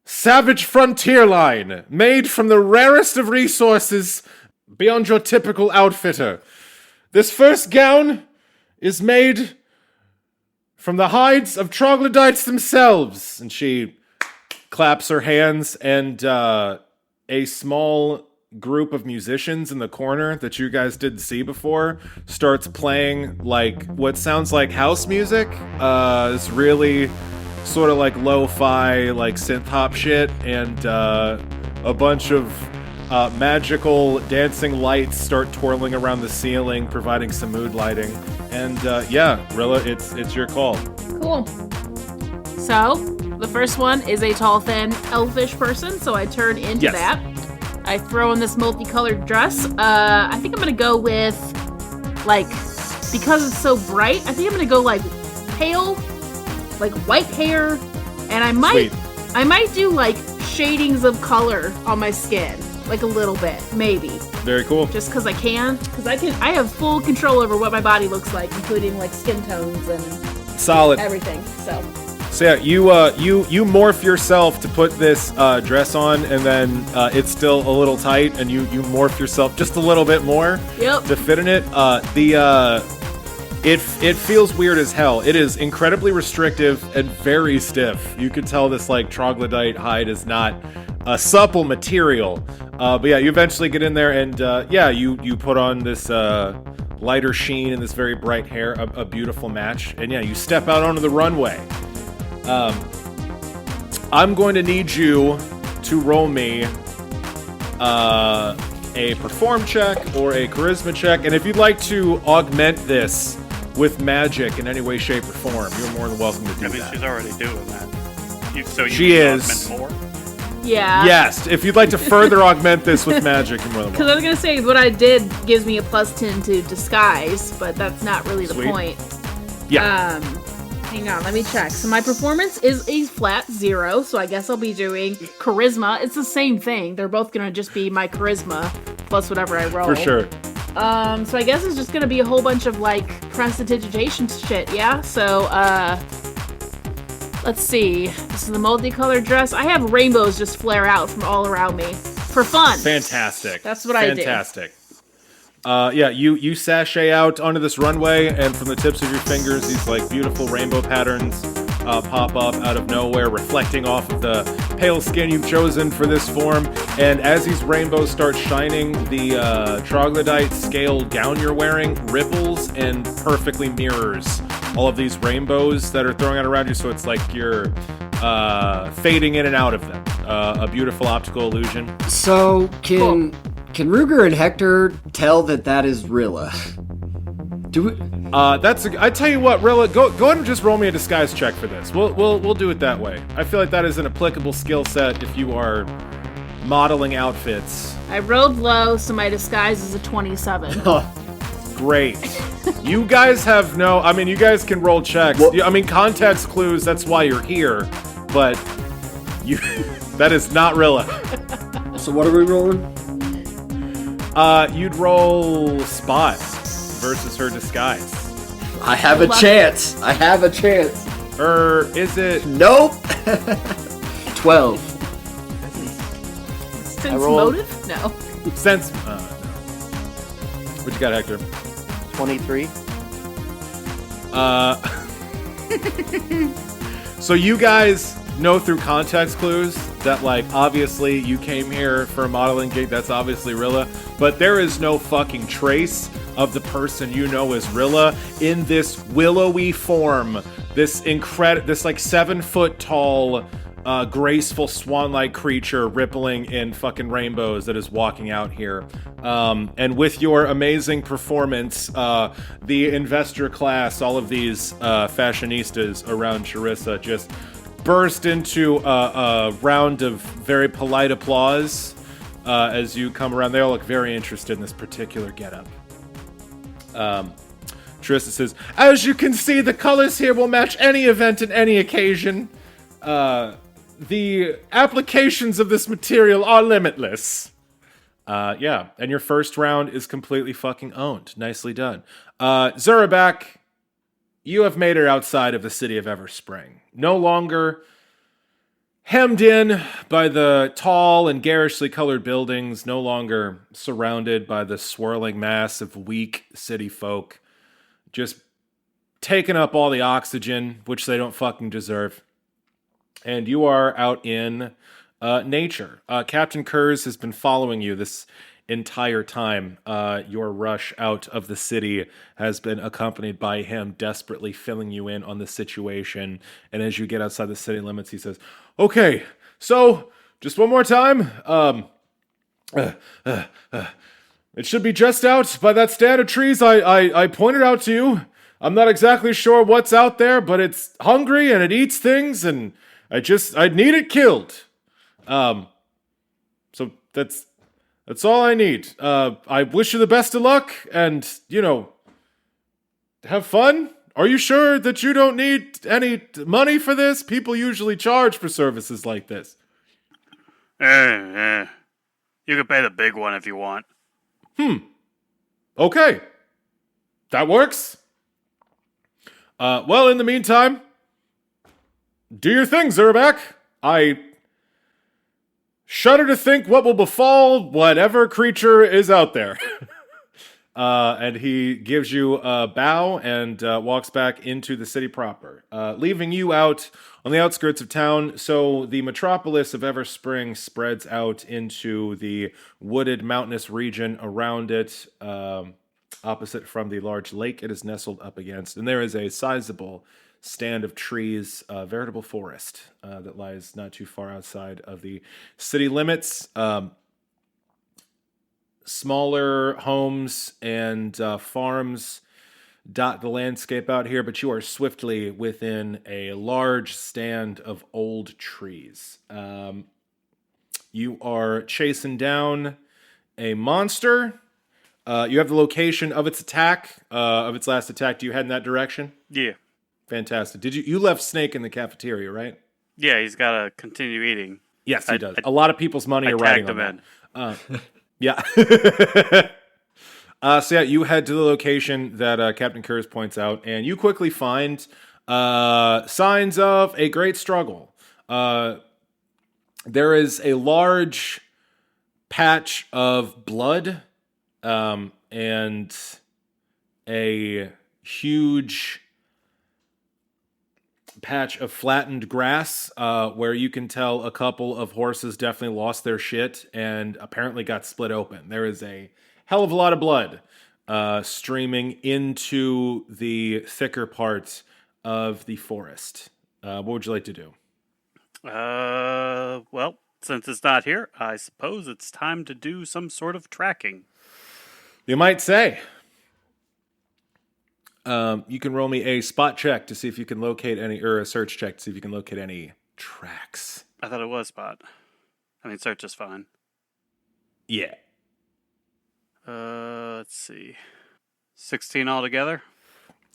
F: Savage Frontier line, made from the rarest of resources beyond your typical outfitter. This first gown is made from the hides of troglodytes themselves." And she claps her hands, and a small group of musicians in the corner that you guys didn't see before starts playing like what sounds like house music. It's really sort of like lo-fi, like synth hop shit, and a bunch of magical dancing lights start twirling around the ceiling, providing some mood lighting. And yeah, Rilla, it's your call.
C: Cool. So, the first one is a tall, thin, elfish person, so I turn into that. I throw in this multicolored dress. I think I'm gonna go with, like, because it's so bright, I think I'm gonna go, like, pale, like, white hair, and I might do, like, shadings of color on my skin. Like, a little bit, maybe.
F: Very cool.
C: Just because I can. Because I have full control over what my body looks like, including, like, skin tones and
F: solid
C: everything, so...
F: So yeah, you morph yourself to put this dress on, and then it's still a little tight, and you morph yourself just a little bit more to fit in it. It feels weird as hell. It is incredibly restrictive and very stiff. You can tell this like troglodyte hide is not a supple material. But yeah, you eventually get in there, and yeah, you put on this lighter sheen and this very bright hair, a beautiful match, and yeah, you step out onto the runway. I'm going to need you to roll me a perform check or a charisma check, and if you'd like to augment this with magic in any way, shape, or form, you're more than welcome to do that.
E: I mean, she's already doing that.
F: She is.
E: Augment more?
C: Yeah.
F: Yes, if you'd like to further augment this with magic, you're more than welcome.
C: Because I was going to say, what I did gives me a +10 to disguise, but that's not really the point.
F: Yeah.
C: Hang on, let me check. So my performance is a flat 0, so I guess I'll be doing charisma. It's the same thing. They're both gonna just be my charisma plus whatever I roll.
F: For sure.
C: So I guess it's just gonna be a whole bunch of like prestidigitation shit, yeah? So let's see. This is the multicolored dress. I have rainbows just flare out from all around me for fun.
F: Fantastic.
C: That's what I do.
F: Fantastic. Yeah, you sashay out onto this runway, and from the tips of your fingers, these like beautiful rainbow patterns pop up out of nowhere, reflecting off of the pale skin you've chosen for this form. And as these rainbows start shining, the troglodyte scale gown you're wearing ripples and perfectly mirrors all of these rainbows that are throwing out around you. So it's like you're fading in and out of them. A beautiful optical illusion.
D: So Can Ruger and Hector tell that is Rilla? Do we?
F: I tell you what, Rilla, go ahead and just roll me a disguise check for this. We'll do it that way. I feel like that is an applicable skill set if you are modeling outfits.
C: I rolled low, so my disguise is a 27.
F: Great. You guys have no... I mean, you guys can roll checks.
D: What?
F: I mean, context clues, that's why you're here. But you... that is not Rilla.
D: So what are we rolling?
F: You'd roll Spot versus her disguise.
D: I have a chance. I have a chance.
F: Or is it...
D: Nope. 12.
C: Sense
B: rolled-
C: motive? No.
F: Sense... no. What you got, Hector?
B: 23.
F: So you guys know through context clues that, like, obviously you came here for a modeling gig. That's obviously Rilla. But there is no fucking trace of the person you know as Rilla in this willowy form. This like 7 foot tall, graceful swan-like creature rippling in fucking rainbows that is walking out here. And with your amazing performance, the investor class, all of these fashionistas around Charissa just burst into a round of very polite applause as you come around. They all look very interested in this particular getup. Charissa says, "As you can see, the colors here will match any event and any occasion. The applications of this material are limitless." Yeah, and your first round is completely fucking owned. Nicely done. Zurabak, you have made it outside of the city of Everspring. No longer hemmed in by the tall and garishly colored buildings, no longer surrounded by the swirling mass of weak city folk. Just taking up all the oxygen, which they don't fucking deserve. And you are out in nature. Captain Kurz has been following you this entire time. Your rush out of the city has been accompanied by him desperately filling you in on the situation. And as you get outside the city limits, he says, "Okay, so just one more time. It should be just out by that stand of trees I pointed out to you. I'm not exactly sure what's out there, but it's hungry and it eats things, and I need it killed. So that's all I need. I wish you the best of luck, and, have fun. Are you sure that you don't need any money for this? People usually charge for services like this."
E: You can pay the big one if you want.
F: Okay. That works. Well, in the meantime, do your thing, Zurabak. I shudder to think what will befall whatever creature is out there. And he gives you a bow and walks back into the city proper, leaving you out on the outskirts of town. So the metropolis of Everspring spreads out into the wooded mountainous region around it, opposite from the large lake it is nestled up against. And there is a sizable stand of trees, a veritable forest that lies not too far outside of the city limits. Smaller homes and farms dot the landscape out here, but you are swiftly within a large stand of old trees. You are chasing down a monster. You have the location of its attack, of its last attack. Do you head in that direction?
E: Yeah.
F: Fantastic. You left Snake in the cafeteria, right?
E: Yeah, he's got to continue eating.
F: Yes, he does. A lot of people's money are riding on that. Yeah. So yeah, you head to the location that Captain Kurz points out, and you quickly find signs of a great struggle. There is a large patch of blood, and a huge patch of flattened grass, where you can tell a couple of horses definitely lost their shit and apparently got split open. There is a hell of a lot of blood streaming into the thicker parts of the forest. What would you like to do?
E: Well, since it's not here, I suppose it's time to do some sort of tracking.
F: You might say. You can roll me a spot check to see if you can locate any, or a search check to see if you can locate any tracks.
E: I thought it was spot. I mean, search is fine.
F: Yeah.
E: Let's see. 16 altogether?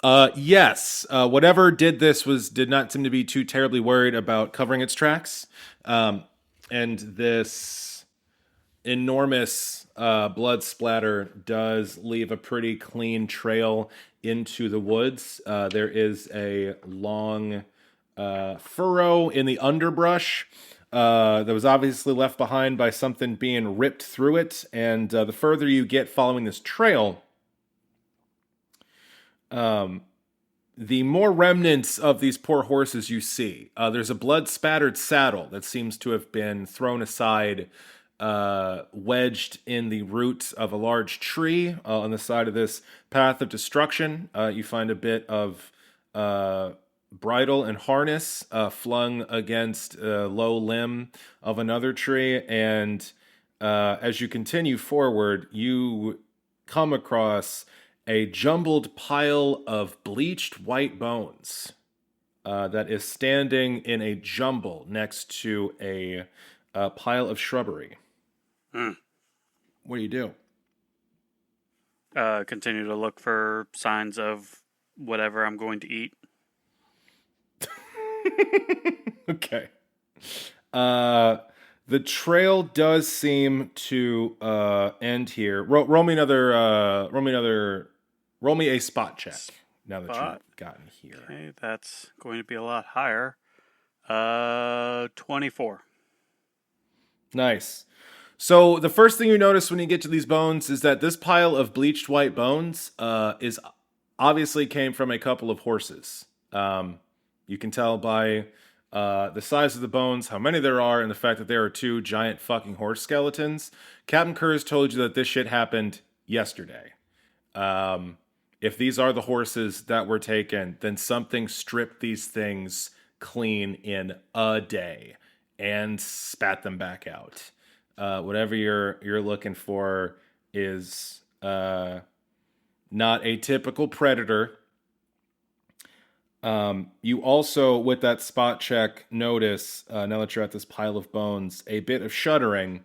F: Yes. Whatever did this did not seem to be too terribly worried about covering its tracks. And this enormous blood splatter does leave a pretty clean trail into the woods. There is a long furrow in the underbrush that was obviously left behind by something being ripped through it. And the further you get following this trail, the more remnants of these poor horses you see. There's a blood-spattered saddle that seems to have been thrown aside, wedged in the root of a large tree on the side of this path of destruction. You find a bit of bridle and harness flung against a low limb of another tree, and as you continue forward, you come across a jumbled pile of bleached white bones that is standing in a jumble next to a pile of shrubbery. What do you do?
E: Continue to look for signs of whatever I'm going to eat.
F: Okay. The trail does seem to end here. Roll me a spot check. Now that you've gotten here.
E: Okay, that's going to be a lot higher. 24.
F: Nice. So the first thing you notice when you get to these bones is that this pile of bleached white bones is obviously came from a couple of horses. You can tell by the size of the bones, how many there are, and the fact that there are two giant fucking horse skeletons. Captain Kurz told you that this shit happened yesterday. If these are the horses that were taken, then something stripped these things clean in a day and spat them back out. Whatever you're looking for is not a typical predator. You also, with that spot check, notice, now that you're at this pile of bones, a bit of shuddering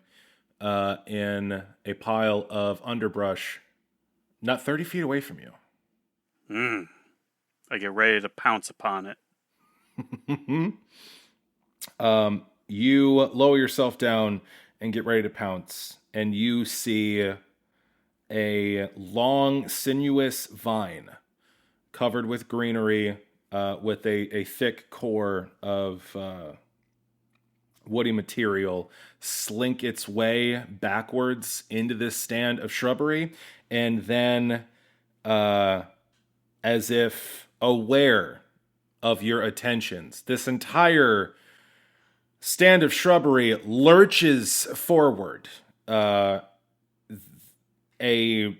F: in a pile of underbrush not 30 feet away from you.
E: I get ready to pounce upon it.
F: You lower yourself down and get ready to pounce, and you see a long, sinuous vine covered with greenery, with a thick core of woody material slink its way backwards into this stand of shrubbery, and then, as if aware of your attentions, this entire stand of shrubbery lurches forward. A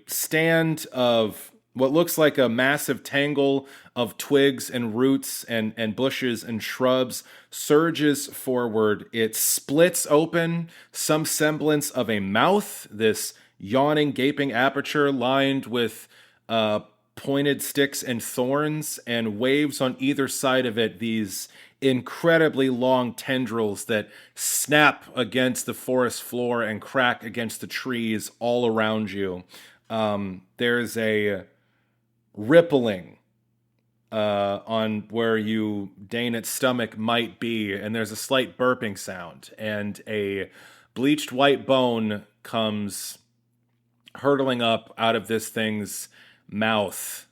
F: stand of what looks like a massive tangle of twigs and roots and bushes and shrubs surges forward. It splits open, some semblance of a mouth, this yawning, gaping aperture lined with pointed sticks and thorns, and waves on either side of it these incredibly long tendrils that snap against the forest floor and crack against the trees all around you. There's a rippling on where you deign its stomach might be, and there's a slight burping sound, and a bleached white bone comes hurtling up out of this thing's mouth,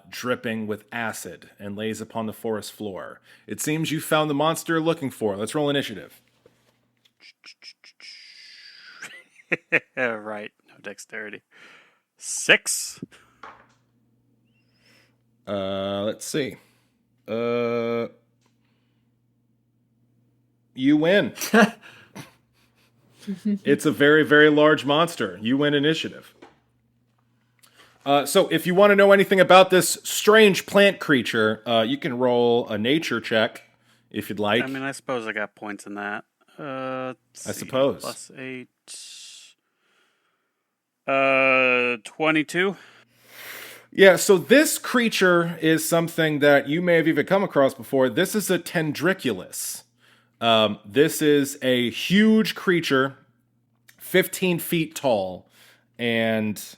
F: dripping with acid, and lays upon the forest floor. It seems you found the monster you're looking for. Let's roll initiative.
E: Right. No dexterity. 6.
F: Let's see. You win. It's a very, very large monster. You win initiative. So if you want to know anything about this strange plant creature, you can roll a nature check if you'd like.
E: I mean, I suppose I got points in that.
F: I suppose.
E: Plus 8. 22.
F: Yeah, so this creature is something that you may have even come across before. This is a tendriculus. This is a huge creature, 15 feet tall, and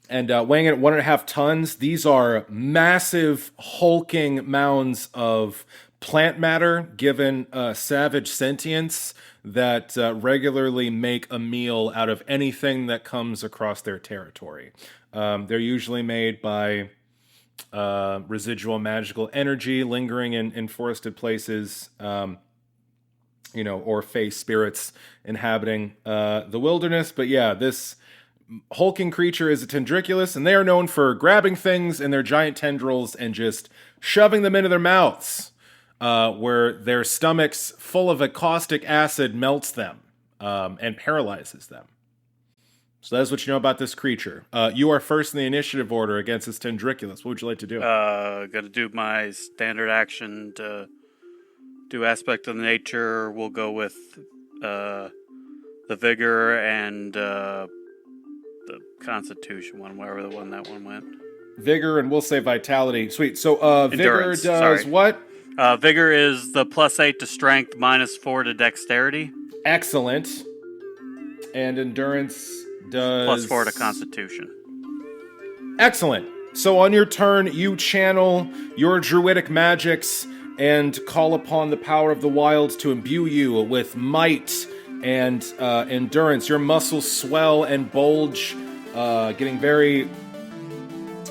F: and weighing at 1.5 tons. These are massive, hulking mounds of plant matter given savage sentience that regularly make a meal out of anything that comes across their territory. They're usually made by residual magical energy lingering in forested places, or face spirits inhabiting the wilderness. But yeah, this hulking creature is a tendriculus, and they are known for grabbing things in their giant tendrils and just shoving them into their mouths, where their stomachs full of a caustic acid melts them and paralyzes them. So that's what you know about this creature. You are first in the initiative order against this tendriculus. What would you like to do?
E: Gotta do my standard action to do aspect of nature. We'll go with the vigor and the constitution one, wherever the one that one went.
F: Vigor, and we'll say vitality. Sweet. So vigor does
E: sorry.
F: what?
E: Vigor is the +8 to strength, -4 to dexterity.
F: Excellent. And endurance does...
E: +4 to constitution.
F: Excellent. So on your turn, you channel your druidic magics and call upon the power of the wild to imbue you with might and endurance. Your muscles swell and bulge, getting very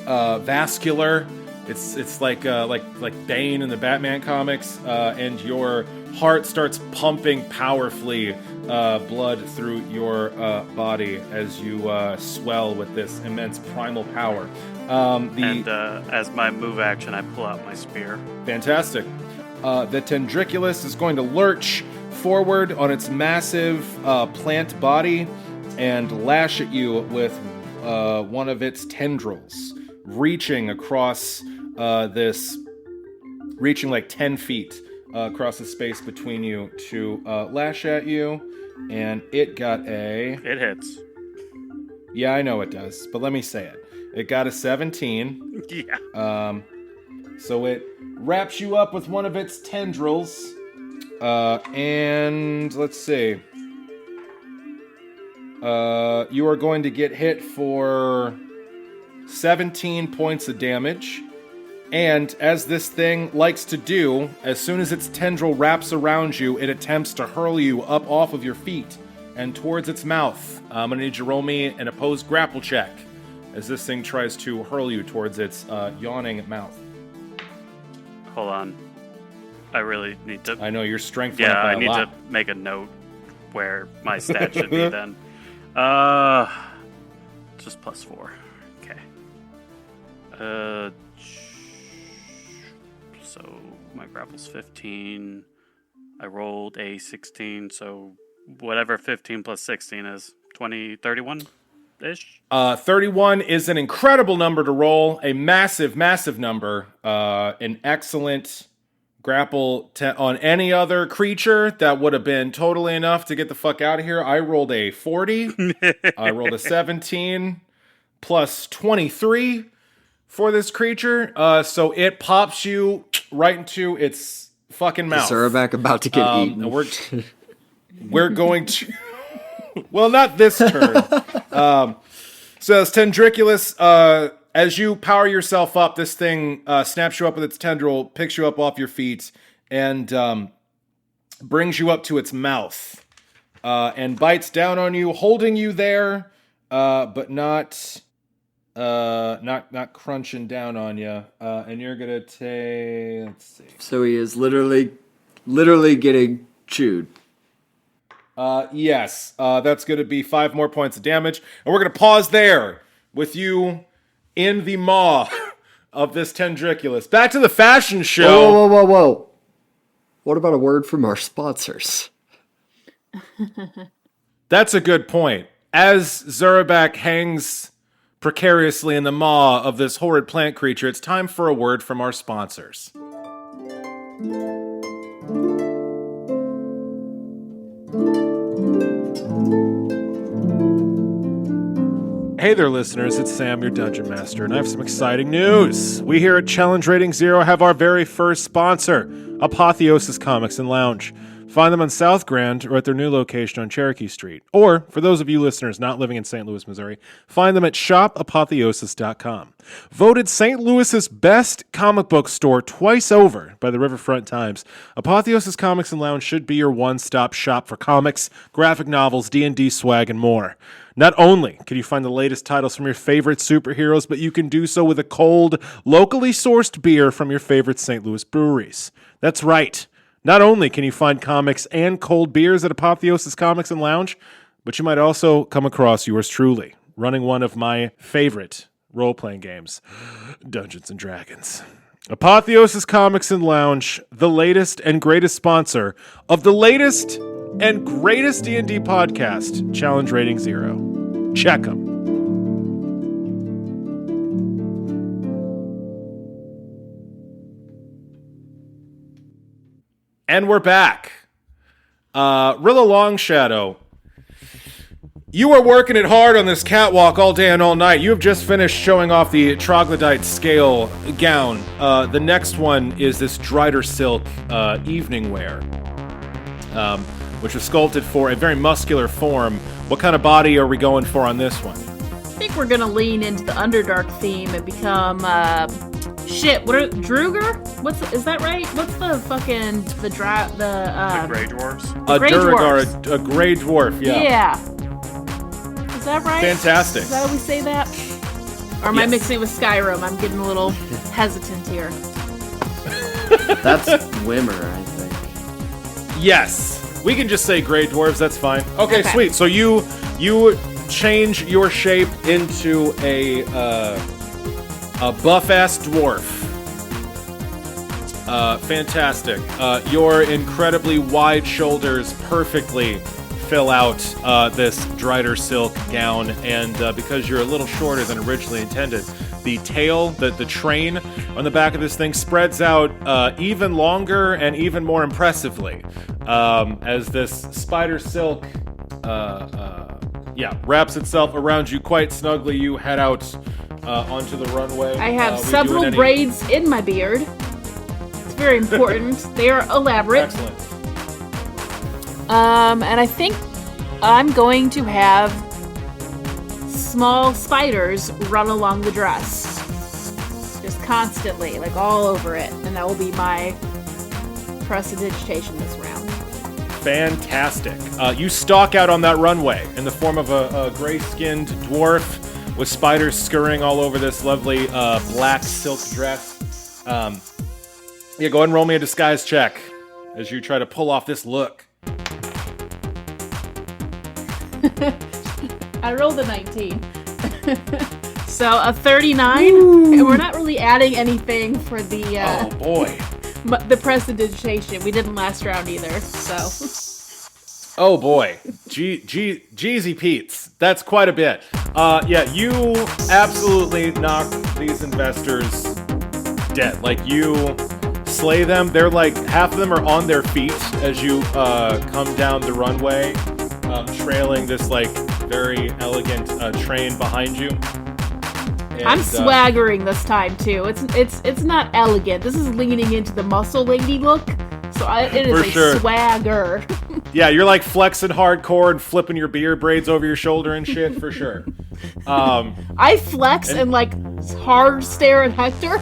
F: vascular. It's like Bane in the Batman comics, and your heart starts pumping powerfully blood through your body as you swell with this immense primal power.
E: As my move action, I pull out my spear.
F: Fantastic. The Tendriculus is going to lurch forward on its massive plant body and lash at you with one of its tendrils, reaching across reaching like 10 feet across the space between you to lash at you. And it got a...
E: It hits.
F: Yeah, I know it does, but let me say it. It got a 17.
E: Yeah.
F: So it wraps you up with one of its tendrils. And let's see. You are going to get hit for 17 points of damage. And as this thing likes to do, as soon as its tendril wraps around you, it attempts to hurl you up off of your feet and towards its mouth. I'm going to need you to roll me an opposed grapple check as this thing tries to hurl you towards its yawning mouth.
E: Hold on. I really need to...
F: I know, your strength
E: Yeah,
F: went up by
E: I
F: a
E: need
F: lot.
E: to make a note where my stat should be then. Just +4. Okay. So my grapple's 15. I rolled a 16, so whatever 15 plus 16 is, 20, 31-ish?
F: 31 is an incredible number to roll, a massive, massive number. An excellent grapple on any other creature that would have been totally enough to get the fuck out of here. I rolled a 40. I rolled a 17 plus 23 for this creature. So it pops you right into its fucking mouth.
D: Zurabak about to get eaten.
F: We're going to... Well, not this turn. So as Tendriculus, as you power yourself up, this thing snaps you up with its tendril, picks you up off your feet, and brings you up to its mouth, and bites down on you, holding you there, but not crunching down on you. And you're gonna take... Let's see.
D: So he is literally getting chewed.
F: Yes, that's going to be 5 more points of damage. And we're going to pause there with you in the maw of this Tendriculus. Back to the fashion show.
D: Whoa. What about a word from our sponsors?
F: That's a good point. As Zurabak hangs precariously in the maw of this horrid plant creature, it's time for a word from our sponsors. Hey there, listeners. It's Sam, your Dungeon Master, and I have some exciting news. We here at Challenge Rating Zero have our very first sponsor, Apotheosis Comics and Lounge. Find them on South Grand or at their new location on Cherokee Street. Or, for those of you listeners not living in St. Louis, Missouri, find them at shopapotheosis.com. Voted St. Louis's best comic book store twice over by the Riverfront Times, Apotheosis Comics and Lounge should be your one-stop shop for comics, graphic novels, D&D swag, and more. Not only can you find the latest titles from your favorite superheroes, but you can do so with a cold, locally sourced beer from your favorite St. Louis breweries. That's right. Not only can you find comics and cold beers at Apotheosis Comics and Lounge, but you might also come across yours truly, running one of my favorite role-playing games, Dungeons & Dragons. Apotheosis Comics and Lounge, the latest and greatest sponsor of the latest and greatest D&D podcast, Challenge Rating 0. Check them. And we're back. Rilla Longshadow, you are working it hard on this catwalk all day and all night. You have just finished showing off the troglodyte scale gown. The next one is this Drider silk evening wear, which was sculpted for a very muscular form. What kind of body are we going for on this one?
C: I think we're gonna lean into the Underdark theme and become Druger? Is that right? What's the fucking
E: The Grey Dwarves.
F: A
C: Grey
F: Duragar,
C: Dwarfs.
F: a Grey Dwarf, yeah.
C: Yeah. Is that right?
F: Fantastic.
C: Is that how we say that? Or am I
F: Yes.
C: mixing it with Skyrim? I'm getting a little hesitant here.
D: That's Wimmer, I think.
F: Yes. We can just say Grey Dwarves, that's fine. Okay,
C: Okay.
F: sweet. So you change your shape into a buff-ass dwarf. Fantastic. Your incredibly wide shoulders perfectly fill out this Drider silk gown, and because you're a little shorter than originally intended, the tail, the train on the back of this thing spreads out even longer and even more impressively as this spider silk wraps itself around you quite snugly. You head out onto the runway.
C: I have
F: We
C: several
F: doing any-
C: braids in my beard. It's very important. They are elaborate.
F: Excellent.
C: And I think I'm going to have small spiders run along the dress. Just constantly, like all over it. And that will be my prestidigitation this round.
F: Fantastic. You stalk out on that runway in the form of a gray-skinned dwarf with spiders scurrying all over this lovely black silk dress. Go ahead and roll me a disguise check as you try to pull off this look.
C: I rolled a 19. So a 39, and we're not really adding anything for the
F: Oh boy.
C: the prestidigitation. We didn't last round either, so
F: Oh boy. Jeezy Pete's. That's quite a bit. You absolutely knock these investors dead. Like, you slay them. They're like, half of them are on their feet as you come down the runway, trailing this like very elegant train behind you. And,
C: I'm swaggering this time too. It's not elegant. This is leaning into the muscle lady look. So it is
F: For
C: a
F: sure.
C: swagger.
F: Yeah, you're like flexing hardcore and flipping your beard braids over your shoulder and shit, for sure.
C: I flex and like hard stare at Hector.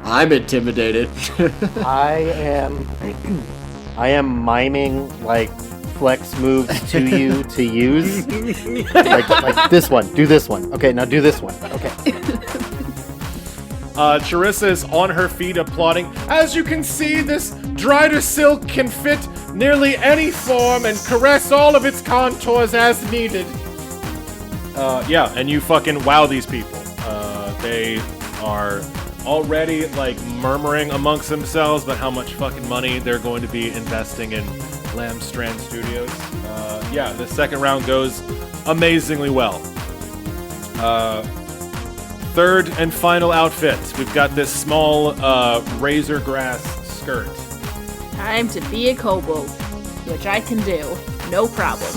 D: I'm intimidated.
B: I am miming like flex moves to you to use. like this one. Do this one. Okay, now do this one. Okay.
F: Charissa is on her feet applauding. As you can see, this Drider silk can fit nearly any form and caress all of its contours as needed. And you fucking wow these people. They are already like murmuring amongst themselves about how much fucking money they're going to be investing in Lambstrand Studios. The second round goes amazingly well. Third and final outfit. We've got this small razor grass skirt.
C: Time to be a kobold, which I can do, no problem.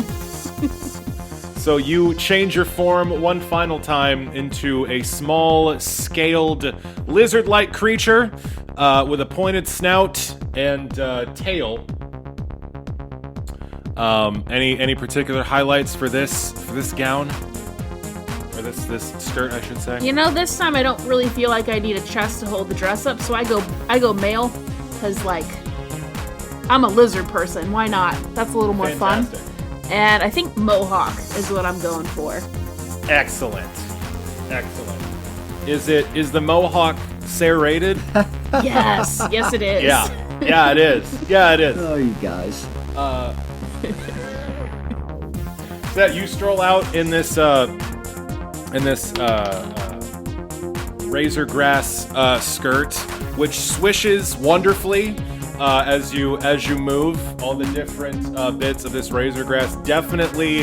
F: So you change your form one final time into a small, scaled, lizard-like creature with a pointed snout and tail. Any particular highlights for this gown? Or this skirt, I should say?
C: You know, this time I don't really feel like I need a chest to hold the dress up, so I go male, because, like, I'm a lizard person. Why not? That's a little more
F: Fantastic.
C: fun. And I think mohawk is what I'm going for.
F: Excellent. Is the mohawk serrated?
C: Yes. Yes, it is.
F: Yeah, it is.
D: Oh, you guys.
F: So you stroll out in this razor grass skirt, which swishes wonderfully as you move. All the different bits of this razor grass definitely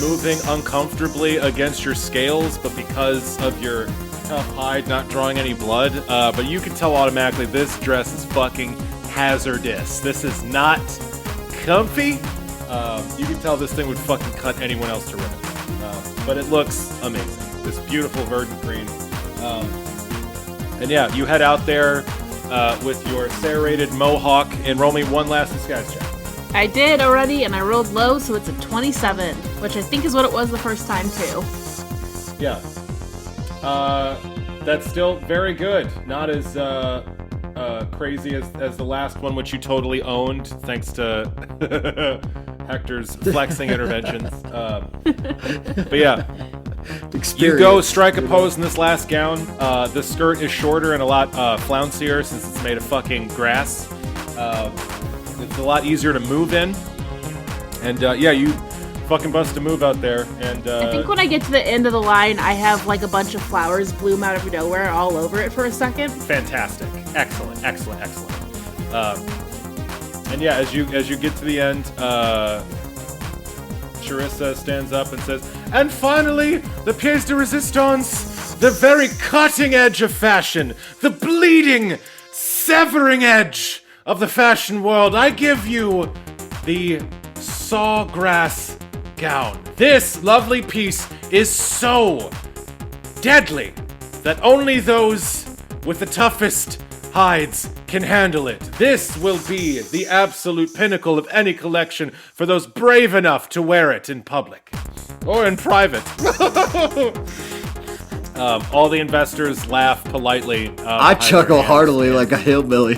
F: moving uncomfortably against your scales, but because of your tough hide not drawing any blood, but you can tell automatically this dress is fucking hazardous. This is not comfy. You can tell this thing would fucking cut anyone else to ribbons. But it looks amazing. This beautiful verdant green. And yeah, you head out there with your serrated mohawk and roll me one last disguise check.
C: I did already, and I rolled low, so it's a 27, which I think is what it was the first time, too.
F: Yeah. That's still very good. Not as crazy as the last one, which you totally owned, thanks to Hector's flexing interventions. But yeah. You go strike a pose in this last gown. The skirt is shorter and a lot flouncier since it's made of fucking grass. It's a lot easier to move in. And yeah, you fucking bust a move out there. And
C: I think when I get to the end of the line, I have like a bunch of flowers bloom out of nowhere all over it for a second.
F: Fantastic. Excellent. And yeah, as you get to the end, Charissa stands up and says, "And finally, the pièce de résistance, the very cutting edge of fashion, the bleeding, severing edge of the fashion world. I give you the sawgrass gown. This lovely piece is so deadly that only those with the toughest hides can handle it. This will be the absolute pinnacle of any collection for those brave enough to wear it in public or in private." All the investors laugh politely.
D: I chuckle heartily like a hillbilly.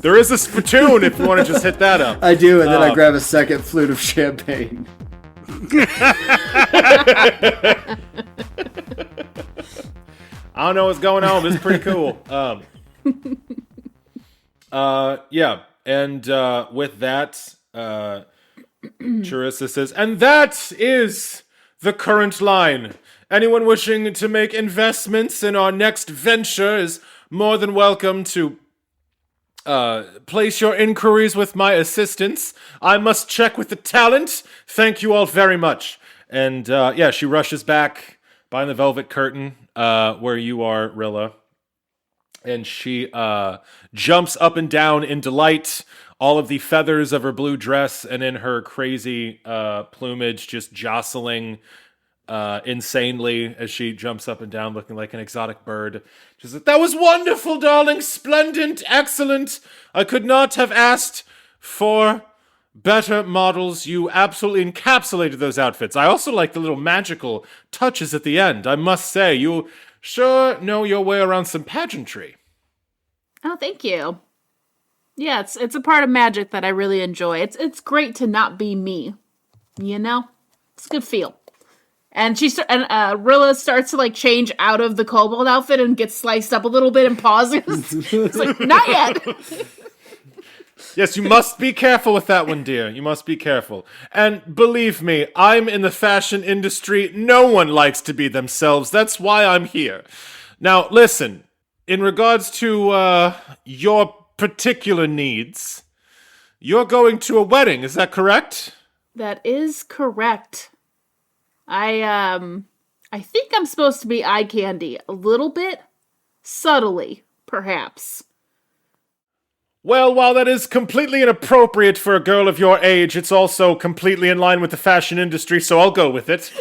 F: There is a spittoon if you want to just hit that up.
D: I do, and then I grab a second flute of champagne.
F: I don't know what's going on, but it's pretty cool. Yeah, and with that, Charissa says, "And that is the current line. Anyone wishing to make investments in our next venture is more than welcome to place your inquiries with my assistants. I must check with the talent. Thank you all very much." And yeah, she rushes back behind the velvet curtain where you are, Rilla. And she jumps up and down in delight, all of the feathers of her blue dress and in her crazy plumage just jostling insanely as she jumps up and down looking like an exotic bird. She says, "That was wonderful, darling, splendid, excellent. I could not have asked for better models. You absolutely encapsulated those outfits. I also like the little magical touches at the end. I must say, you sure know your way around some pageantry."
C: Oh, thank you. Yeah, it's a part of magic that I really enjoy. It's great to not be me, you know? It's a good feel. And Rilla starts to like change out of the kobold outfit and gets sliced up a little bit and pauses. It's like, not yet.
F: Yes, you must be careful with that one, dear. You must be careful. And believe me, I'm in the fashion industry. No one likes to be themselves. That's why I'm here. Now, listen, in regards to your particular needs, you're going to a wedding, is that correct?
C: That is correct. I think I'm supposed to be eye candy a little bit, subtly, perhaps.
F: Well, while that is completely inappropriate for a girl of your age, it's also completely in line with the fashion industry, so I'll go with it.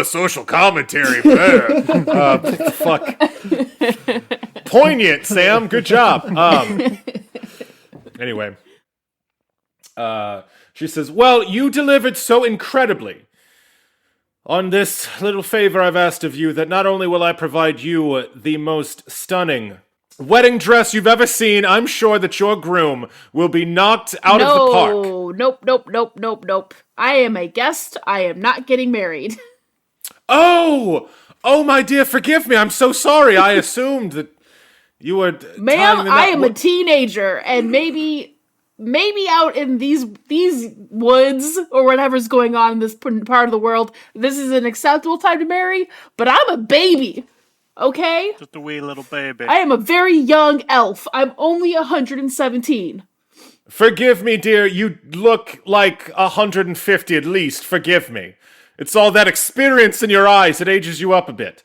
F: Social commentary. Fuck. Poignant, Sam. Good job. Anyway. She says, well, you delivered so incredibly on this little favor I've asked of you that not only will I provide you the most stunning wedding dress you've ever seen, I'm sure that your groom will be knocked out of the park.
C: Nope. I am a guest. I am not getting married.
F: Oh, my dear, forgive me. I'm so sorry. I assumed that you were...
C: Ma'am, I am a teenager, and maybe out in these woods or whatever's going on in this part of the world, this is an acceptable time to marry, but I'm a baby, okay?
E: Just a wee little baby.
C: I am a very young elf. I'm only 117.
F: Forgive me, dear. You look like 150 at least. Forgive me. It's all that experience in your eyes. It ages you up a bit.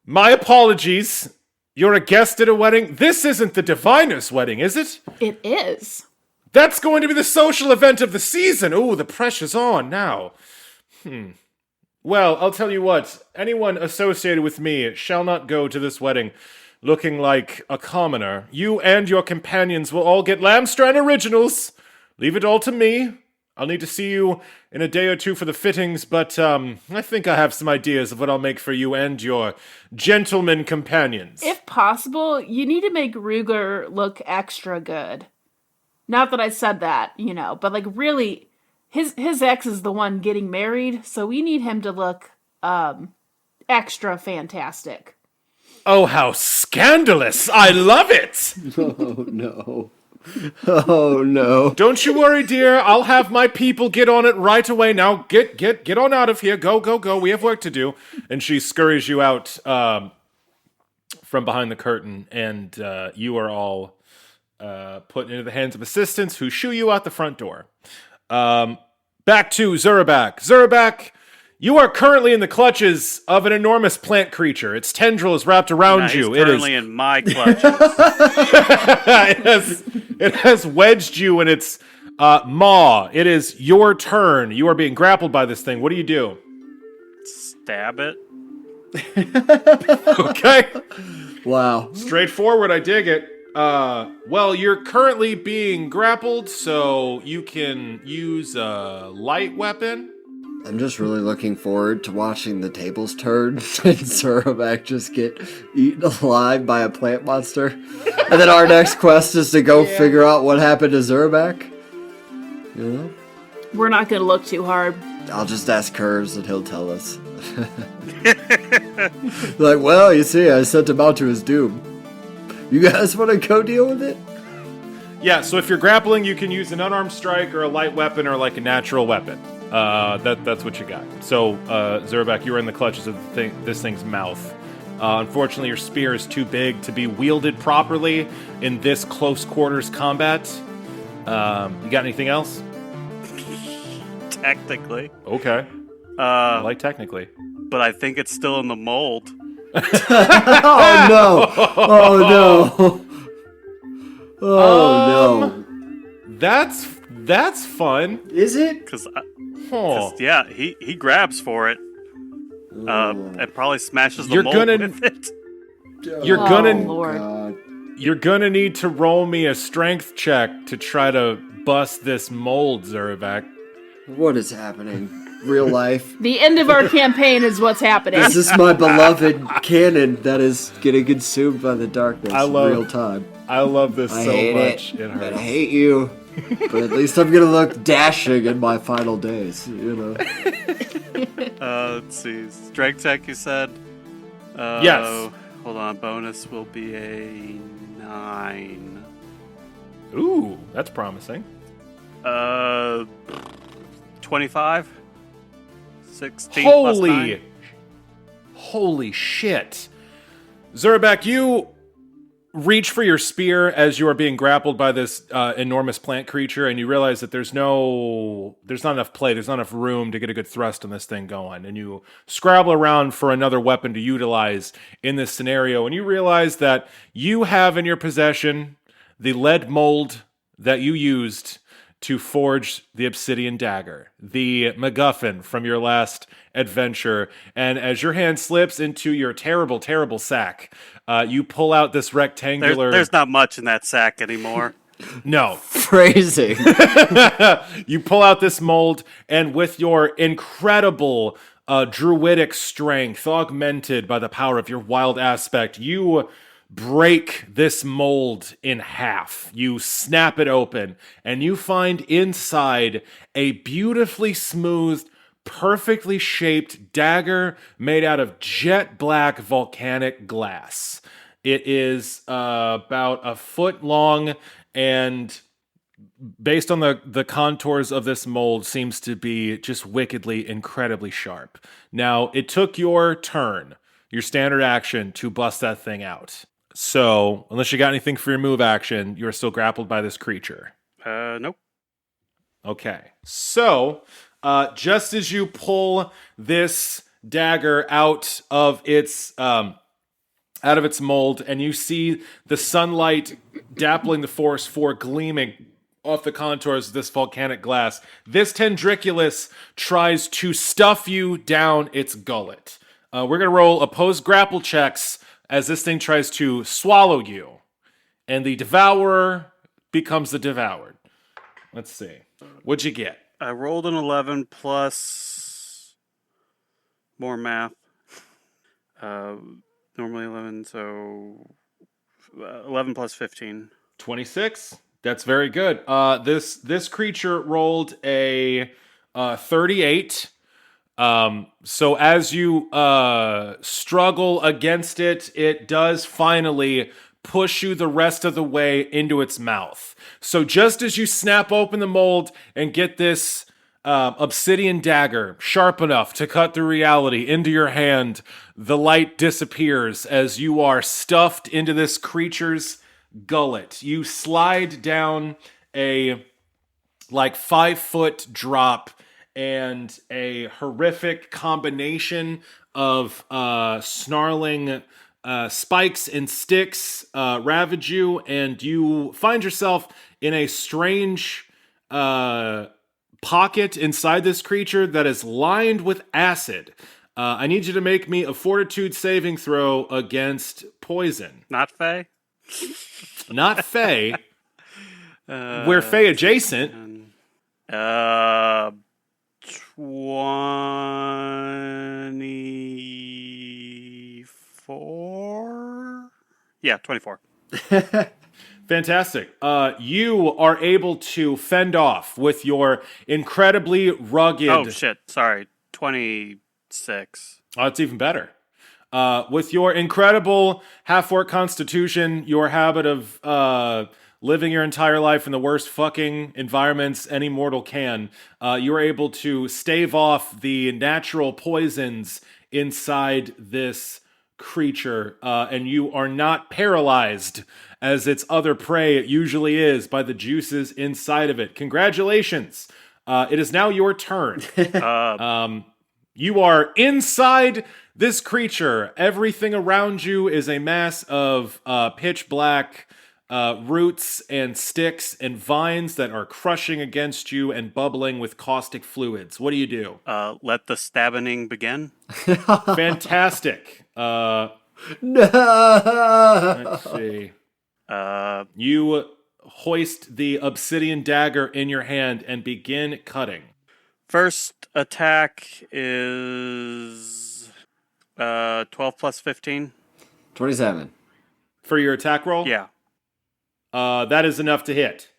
F: My apologies. You're a guest at a wedding? This isn't the diviner's wedding, is it?
C: It is.
F: That's going to be the social event of the season. Ooh, the pressure's on now. Well, I'll tell you what. Anyone associated with me shall not go to this wedding looking like a commoner. You and your companions will all get Lamstrand originals. Leave it all to me. I'll need to see you in a day or two for the fittings, but I think I have some ideas of what I'll make for you and your gentlemen companions.
C: If possible, you need to make Ruger look extra good. Not that I said that, but like really, his ex is the one getting married, so we need him to look extra fantastic.
F: Oh, how scandalous! I love it!
D: Oh, no. Oh, no.
F: Don't you worry, dear. I'll have my people get on it right away. Now, get on out of here. Go. We have work to do. And she scurries you out from behind the curtain, and you are all put into the hands of assistants who shoo you out the front door. Back to Zurabak. Zurabak, you are currently in the clutches of an enormous plant creature. Its tendrils wrapped around you.
E: He's currently in my clutches.
F: It has wedged you in its maw. It is your turn. You are being grappled by this thing. What do?
E: Stab it.
F: Okay.
D: Wow.
F: Straightforward. I dig it. Well, you're currently being grappled, so you can use a light weapon.
D: I'm just really looking forward to watching the tables turn and Zurabak just get eaten alive by a plant monster. And then our next quest is to go figure out what happened to Zurabak.
C: We're not going to look too hard.
D: I'll just ask Curves and he'll tell us. Like, well, you see, I sent him out to his doom. You guys want to go deal with it?
F: Yeah, so if you're grappling, you can use an unarmed strike or a light weapon or like a natural weapon. That's what you got. So, Zurabak, you are in the clutches of this thing's mouth. Unfortunately, your spear is too big to be wielded properly in this close quarters combat. You got anything else?
E: Technically.
F: Okay. I like technically.
E: But I think it's still in the mold.
D: Oh no! Oh no! Oh no!
F: That's fun.
D: Is it?
E: Because yeah, he grabs for it. And probably smashes the mold with it.
F: You're gonna need to roll me a strength check to try to bust this mold, Zurabak.
D: What is happening? Real life.
C: The end of our campaign is what's happening.
D: This is my beloved canon that is getting consumed by the darkness in real time.
F: I love this
D: I
F: so
D: hate
F: much.
D: It
F: hurts.
D: I hate you. But at least I'm gonna look dashing in my final days,
E: Let's see. Strength check, you said?
F: Yes.
E: Hold on. Bonus will be a 9.
F: Ooh, that's promising.
E: 25? 16 plus 9.
F: Holy shit. Zurabak, you reach for your spear as you are being grappled by this enormous plant creature, and you realize that there's not enough play, there's not enough room to get a good thrust on this thing going, and you scrabble around for another weapon to utilize in this scenario, and you realize that you have in your possession the lead mold that you used to forge the obsidian dagger, the MacGuffin from your last adventure. And as your hand slips into your terrible, terrible sack, you pull out this rectangular...
E: There's not much in that sack anymore.
F: No.
D: Phrasing.
F: You pull out this mold, and with your incredible druidic strength, augmented by the power of your wild aspect, you break this mold in half. You snap it open, and you find inside a beautifully smoothed, perfectly shaped dagger made out of jet black volcanic glass. It is about a foot long, and based on the contours of this mold, seems to be just wickedly, incredibly sharp. Now, it took your turn, your standard action, to bust that thing out. So, unless you got anything for your move action, you're still grappled by this creature.
E: Nope.
F: Okay. So, just as you pull this dagger out of its mold, and you see the sunlight dappling the forest floor, gleaming off the contours of this volcanic glass, this Tendriculus tries to stuff you down its gullet. We're going to roll opposed grapple checks as this thing tries to swallow you, and the devourer becomes the devoured. Let's see. What'd you get?
E: I rolled an 11 plus more math. Normally 11, so 11 plus 15.
F: 26. That's very good. This creature rolled a 38. So as you struggle against it, it does finally push you the rest of the way into its mouth. So just as you snap open the mold and get this obsidian dagger sharp enough to cut through reality into your hand, the light disappears as you are stuffed into this creature's gullet. You slide down a 5-foot drop, and a horrific combination of snarling spikes and sticks ravage you, and you find yourself in a strange pocket inside this creature that is lined with acid. I need you to make me a fortitude saving throw against poison.
E: Not Faye?
F: Not Faye. We're Faye adjacent.
E: 24? Yeah, 24.
F: Fantastic. You are able to fend off with your incredibly rugged...
E: Oh, shit. Sorry. 26.
F: Oh, it's even better. With your incredible half-orc constitution, your habit of living your entire life in the worst fucking environments any mortal can, you are able to stave off the natural poisons inside this creature, and you are not paralyzed as its other prey usually is by the juices inside of it. Congratulations. It is now your turn. You are inside this creature. Everything around you is a mass of pitch black roots and sticks and vines that are crushing against you and bubbling with caustic fluids. What do you do?
E: Let the stabbing begin.
F: Fantastic.
D: No.
F: Let's see.
E: Uh,
F: You hoist the obsidian dagger in your hand and begin cutting.
E: First attack is 12 plus 15.
D: 27.
F: For your attack roll?
E: Yeah.
F: That is enough to hit.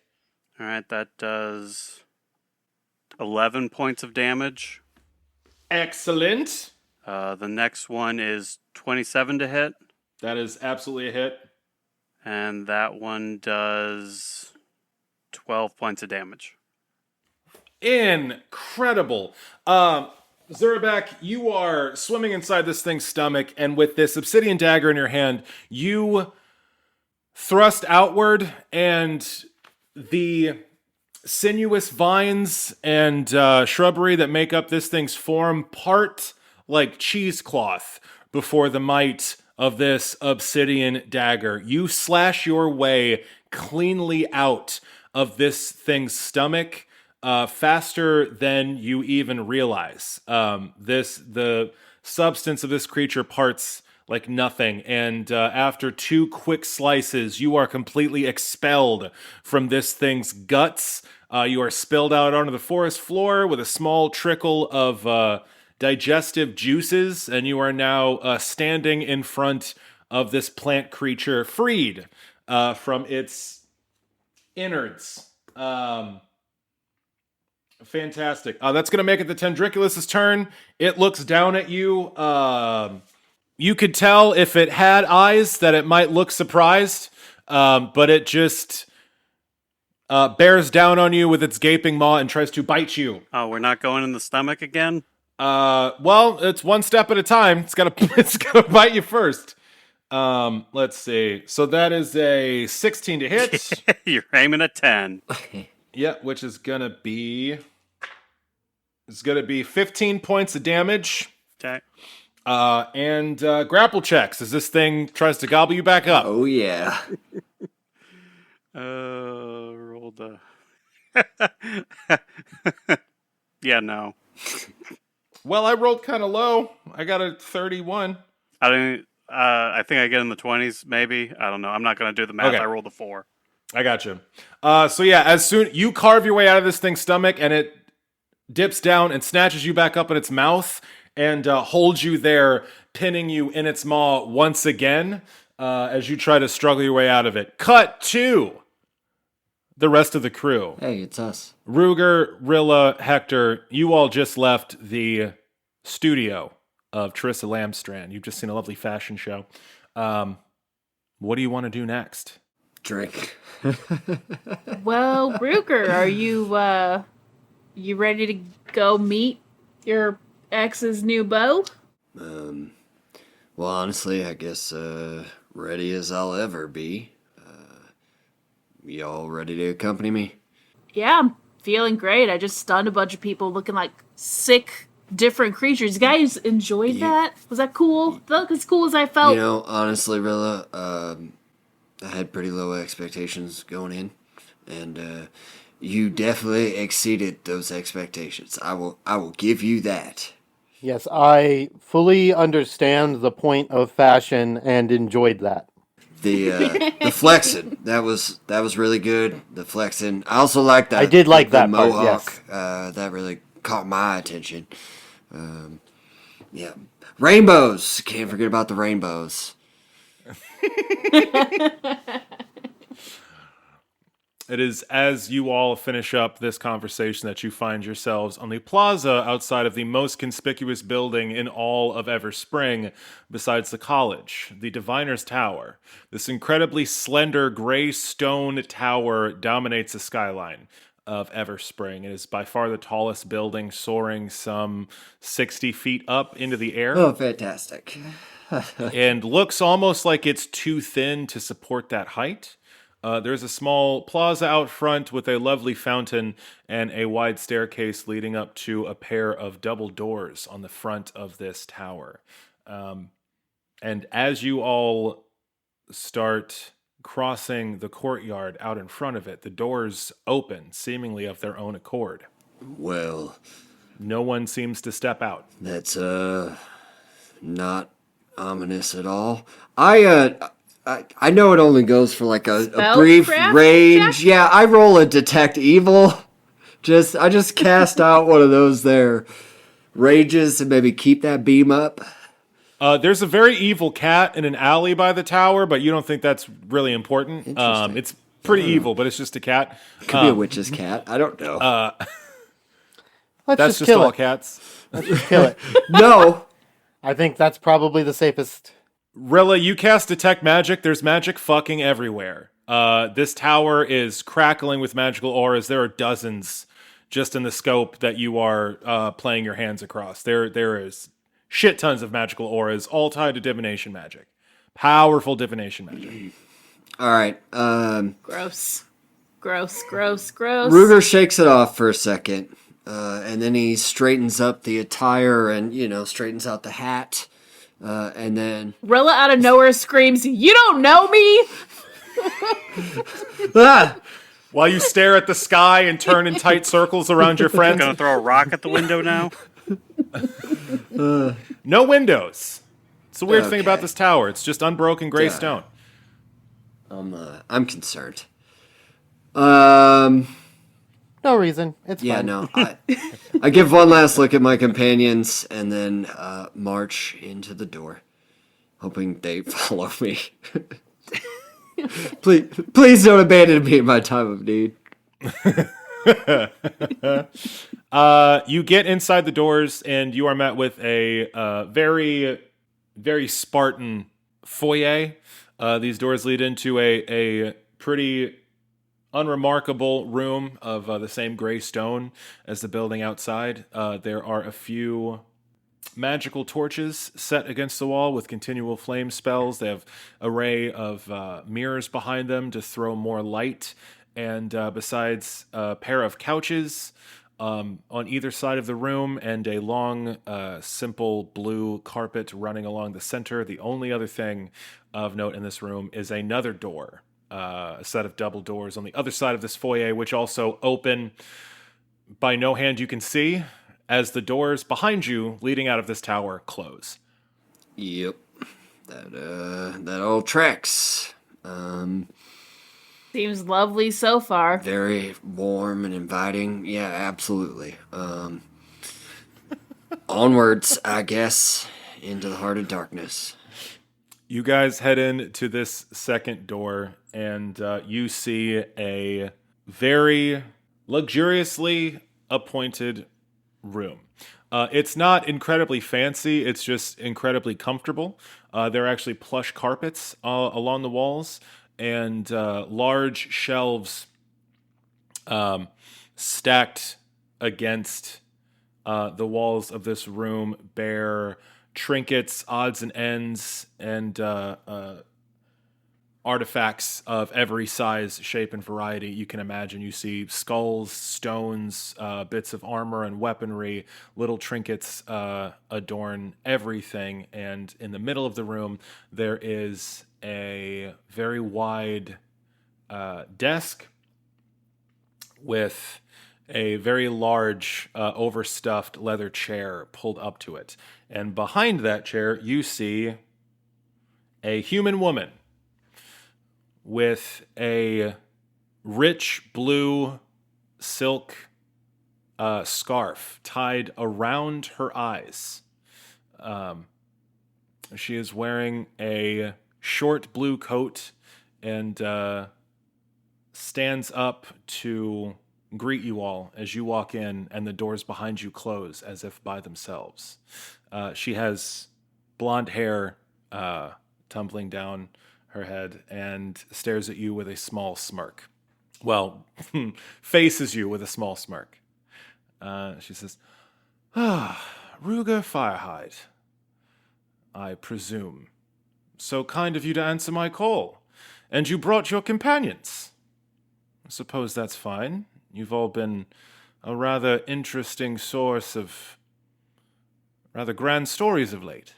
E: All right, that does 11 points of damage.
F: Excellent.
E: The next one is 27 to hit,
F: That is absolutely a hit.
E: and that one does 12 points of damage.
F: Incredible. Zurabak, you are swimming inside this thing's stomach, and with this obsidian dagger in your hand, you thrust outward, and the sinuous vines and shrubbery that make up this thing's form part like cheesecloth before the might of this obsidian dagger. You slash your way cleanly out of this thing's stomach faster than you even realize. The substance of this creature parts like nothing, and after 2 quick slices, you are completely expelled from this thing's guts. You are spilled out onto the forest floor with a small trickle of digestive juices, and you are now standing in front of this plant creature, freed from its innards. Fantastic. That's going to make it the Tendriculus' turn. It looks down at you. You could tell if it had eyes that it might look surprised, but it just bears down on you with its gaping maw and tries to bite you.
E: Oh, we're not going in the stomach again?
F: Well, it's one step at a time. It's gotta bite you first. Let's see. So that is a 16 to hit.
E: You're aiming at 10.
F: Yeah, which is gonna be 15 points of damage.
E: Okay.
F: And grapple checks as this thing tries to gobble you back up.
D: Oh, yeah.
E: Roll the... Yeah, no.
F: Well, I rolled kind of low. I got a 31.
E: I think I get in the 20s, maybe. I don't know. I'm not going to do the math.
F: Okay.
E: I rolled a 4.
F: I got you. So yeah, as soon you carve your way out of this thing's stomach, and it dips down and snatches you back up in its mouth and holds you there, pinning you in its maw once again as you try to struggle your way out of it. Cut to the rest of the crew.
D: Hey, it's us.
F: Ruger, Rilla, Hector, you all just left the studio of Trissa Lamstrand. You've just seen a lovely fashion show. What do you want to do next?
D: Drink.
C: Well, Ruger, are you ready to go meet your ex's new beau?
D: Well, honestly, I guess ready as I'll ever be. Y'all ready to accompany me?
C: Yeah, I'm feeling great. I just stunned a bunch of people looking like sick, different creatures. You guys enjoyed that? Was that cool? Felt as cool as I felt.
D: You know, honestly, Rilla, I had pretty low expectations going in, and you definitely exceeded those expectations. I will give you that.
B: Yes, I fully understand the point of fashion and enjoyed that.
D: The flexing, that was really good. The flexing. I also like that.
B: I did like
D: the
B: that part,
D: mohawk. That really caught my attention. Yeah, rainbows. Can't forget about the rainbows.
F: It is as you all finish up this conversation that you find yourselves on the plaza outside of the most conspicuous building in all of Everspring, besides the college, the Diviner's Tower. This incredibly slender gray stone tower dominates the skyline of Everspring. It is by far the tallest building, soaring some 60 feet up into the air.
D: Oh, fantastic.
F: And looks almost like it's too thin to support that height. There's a small plaza out front with a lovely fountain and a wide staircase leading up to a pair of double doors on the front of this tower. And as you all start crossing the courtyard out in front of it, the doors open, seemingly of their own accord.
D: Well,
F: no one seems to step out.
D: That's not ominous at all. I know it only goes for like a brief range.
C: Check?
D: Yeah, I roll a detect evil. I just cast out one of those there rages and maybe keep that beam up.
F: There's a very evil cat in an alley by the tower, but you don't think that's really important.
D: Interesting.
F: It's pretty evil, but it's just a cat.
D: Could be a witch's cat. I don't know.
B: Let's
F: That's just
B: kill
F: all
B: it.
F: cats.
B: Let's just kill it.
D: No.
B: I think that's probably the safest.
F: Rilla, you cast Detect Magic. There's magic fucking everywhere. This tower is crackling with magical auras. There are dozens just in the scope that you are playing your hands across. There is shit tons of magical auras, all tied to divination magic. Powerful divination magic.
D: All right.
C: Gross. Gross, gross, gross.
D: Ruger shakes it off for a second, and then he straightens up the attire and, straightens out the hat. And then...
C: Rilla out of nowhere screams, "You don't know me!"
D: Ah!
F: While you stare at the sky and turn in tight circles around your friends.
E: Gonna throw a rock at the window now?
F: No windows. It's the weird thing
D: Okay.
F: about this tower. It's just unbroken gray
D: Yeah.
F: stone.
D: I'm concerned.
B: No reason. It's
D: Yeah,
B: fine.
D: no. I give one last look at my companions and then march into the door, hoping they follow me. Please don't abandon me in my time of need.
F: You get inside the doors, and you are met with a very, very Spartan foyer. These doors lead into a pretty unremarkable room of the same gray stone as the building outside. There are a few magical torches set against the wall with continual flame spells. They have an array of mirrors behind them to throw more light. And besides a pair of couches on either side of the room and a long, simple blue carpet running along the center, the only other thing of note in this room is another door. A set of double doors on the other side of this foyer, which also open by no hand you can see, as the doors behind you leading out of this tower close.
D: Yep. That all tracks.
C: Seems lovely so far.
D: Very warm and inviting. Yeah, absolutely. Onwards, I guess, into the heart of darkness.
F: You guys head in to this second door, and you see a very luxuriously appointed room. It's not incredibly fancy, it's just incredibly comfortable. There are actually plush carpets along the walls, and large shelves stacked against the walls of this room bear trinkets, odds and ends, and artifacts of every size, shape, and variety you can imagine. You see skulls, stones, bits of armor and weaponry, little trinkets adorn everything. And in the middle of the room, there is a very wide desk with a very large, overstuffed leather chair pulled up to it. And behind that chair, you see a human woman with a rich blue silk scarf tied around her eyes. She is wearing a short blue coat and stands up to greet you all as you walk in, and the doors behind you close as if by themselves. She has blonde hair tumbling down her head and stares at you with a small smirk. Well, faces you with a small smirk. She says, Ruger Firehide, I presume. So kind of you to answer my call. And you brought your companions. I suppose that's fine. You've all been a rather interesting source of rather grand stories of late.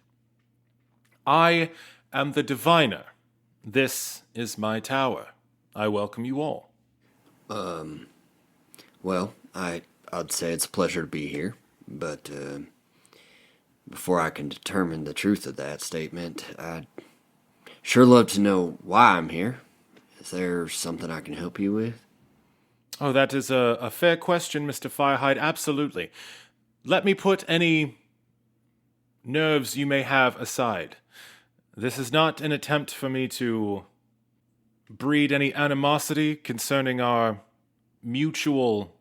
F: I am the diviner. This is my tower. I welcome you all.
D: Well, I'd say it's a pleasure to be here, but before I can determine the truth of that statement, I'd sure love to know why I'm here. Is there something I can help you with?
F: Oh, that is a fair question, Mr. Firehide. Absolutely. Let me put any nerves you may have aside. This is not an attempt for me to breed any animosity concerning our mutual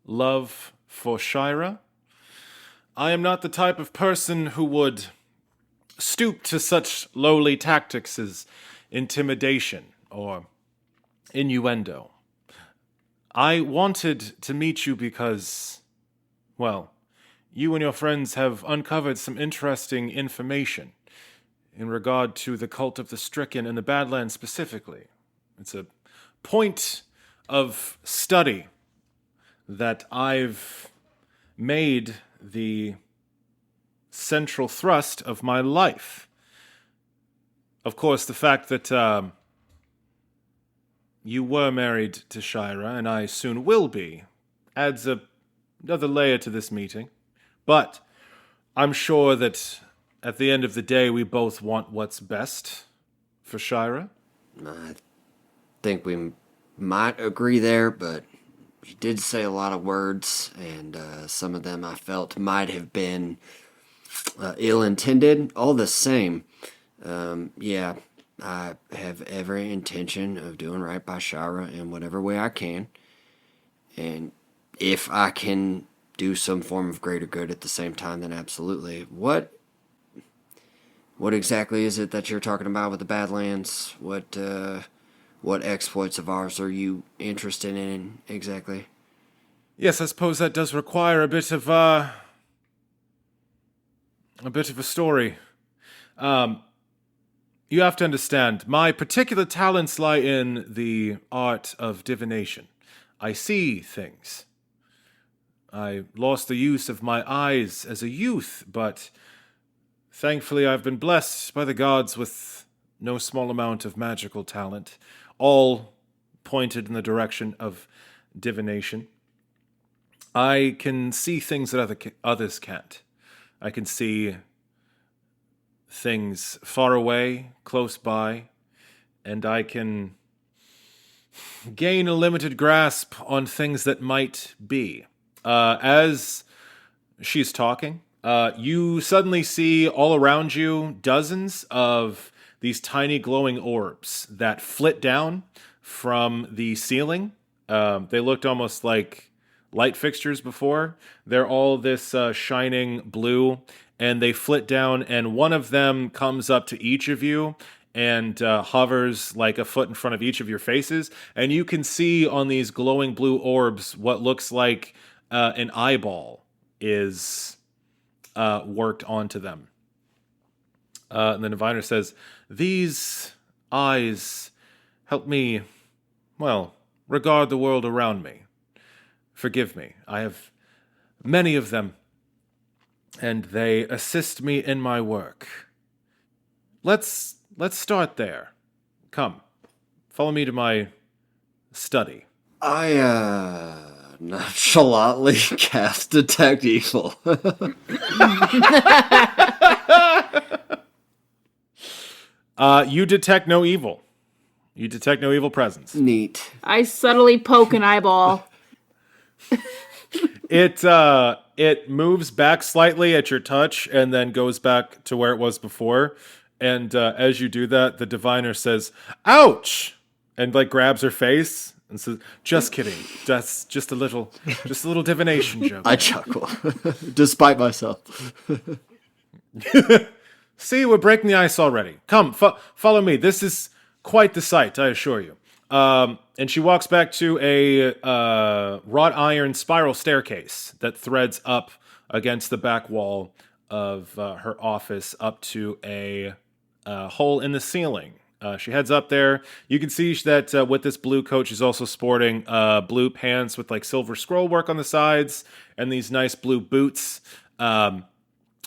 F: love for Shira. I am not the type of person who would stoop to such lowly tactics as intimidation or innuendo. I wanted to meet you because, well, you and your friends have uncovered some interesting information. in regard to the cult of the stricken and the Badlands specifically. It's a point of study that I've made the central thrust of my life. Of course, the fact that you were married to Shira, and I soon will be, adds another layer to this meeting. But I'm sure that at the end of the day, we both want what's best for Shira.
D: I think we might agree there, but you did say a lot of words, and some of them I felt might have been ill-intended. All the same, yeah, I have every intention of doing right by Shira in whatever way I can. And if I can do some form of greater good at the same time, then absolutely. What exactly is it that you're talking about with the Badlands? What exploits of ours are you interested in exactly?
F: Yes, I suppose that does require a bit of a story. You have to understand, my particular talents lie in the art of divination. I see things. I lost the use of my eyes as a youth, but thankfully I've been blessed by the gods with no small amount of magical talent, all pointed in the direction of divination. I can see things that others can't. I can see things far away, close by, and I can gain a limited grasp on things that might be. As she's talking, you suddenly see all around you dozens of these tiny glowing orbs that flit down from the ceiling. They looked almost like light fixtures before. They're all this shining blue, and they flit down, and one of them comes up to each of you and hovers like a foot in front of each of your faces, and you can see on these glowing blue orbs what looks like an eyeball is worked onto them. And the diviner says, "These eyes help me, well, regard the world around me. Forgive me, I have many of them, and they assist me in my work. Let's start there. Come, follow me to my study."
D: I nonchalantly cast Detect Evil.
F: You detect no evil. You detect no evil presence.
D: Neat.
C: I subtly poke an eyeball.
F: It moves back slightly at your touch and then goes back to where it was before. And as you do that, the diviner says, "Ouch!" and like grabs her face and says, "Just kidding. That's just a little divination joke."
D: I chuckle, despite myself.
F: See, we're breaking the ice already. Come, follow me. This is quite the sight, I assure you. And she walks back to a wrought iron spiral staircase that threads up against the back wall of her office up to a hole in the ceiling. She heads up there. You can see that with this blue coat, she's also sporting blue pants with like silver scroll work on the sides and these nice blue boots.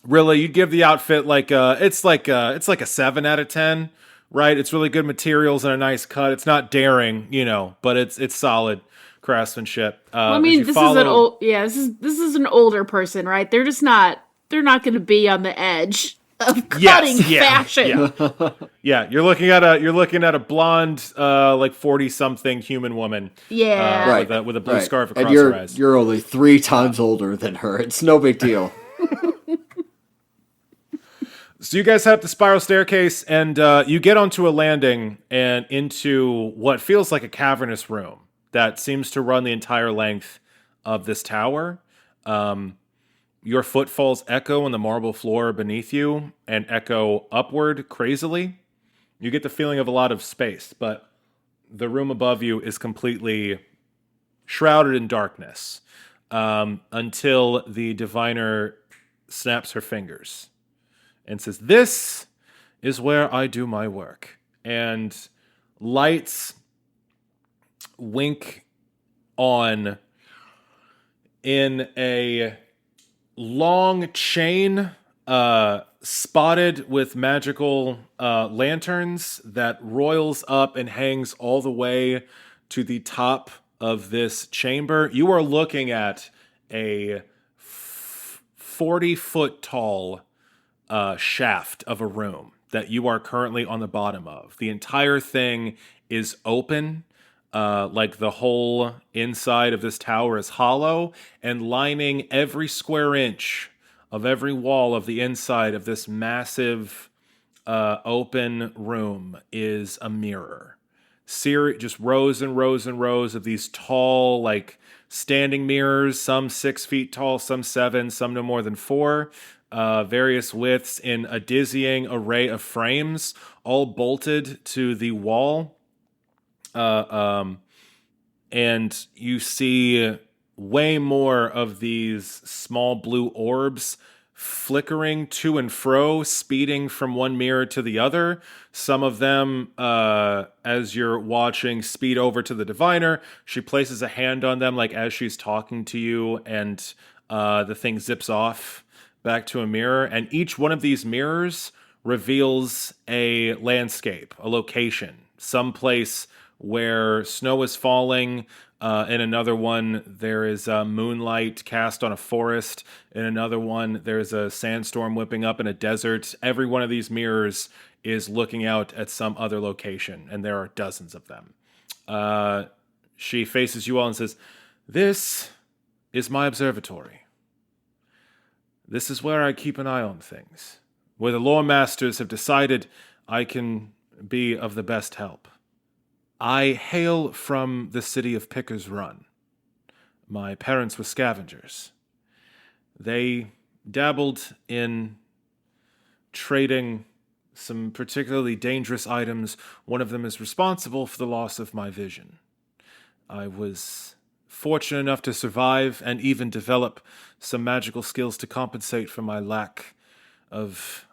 F: Rilla, you'd give the outfit it's like a 7 out of 10. Right, it's really good materials and a nice cut. It's not daring, but it's solid craftsmanship.
C: Well, I mean, this is an older person, right? They're not going to be on the edge of cutting fashion.
F: Yeah, you're looking at a blonde, like 40-something human woman.
C: Yeah,
D: right,
F: with a blue scarf across
D: and
F: her eyes.
D: You're only 3 times older than her. It's no big deal.
F: So you guys head up the spiral staircase, and you get onto a landing and into what feels like a cavernous room that seems to run the entire length of this tower. Your footfalls echo on the marble floor beneath you and echo upward crazily. You get the feeling of a lot of space, but the room above you is completely shrouded in darkness until the diviner snaps her fingers and says, "This is where I do my work. And lights wink on in a long chain spotted with magical lanterns that roils up and hangs all the way to the top of this chamber. You are looking at a 40-foot tall shaft of a room that you are currently on the bottom of. The entire thing is open. Like the whole inside of this tower is hollow, and lining every square inch of every wall of the inside of this massive open room is a mirror. Just rows and rows and rows of these tall, like standing mirrors, some 6 feet tall, some 7, some no more than 4. Various widths in a dizzying array of frames, all bolted to the wall. And you see way more of these small blue orbs flickering to and fro, speeding from one mirror to the other. Some of them, as you're watching, speed over to the diviner. She places a hand on them, like as she's talking to you, and the thing zips off back to a mirror. And each one of these mirrors reveals a landscape, a location, someplace where snow is falling. In another one, there is moonlight cast on a forest. In another one, there's a sandstorm whipping up in a desert. Every one of these mirrors is looking out at some other location, and there are dozens of them. She faces you all and says, "This is my observatory. This is where I keep an eye on things, where the lore masters have decided I can be of the best help. I hail from the city of Picker's Run. My parents were scavengers. They dabbled in trading some particularly dangerous items. One of them is responsible for the loss of my vision. I was fortunate enough to survive and even develop some magical skills to compensate for my lack of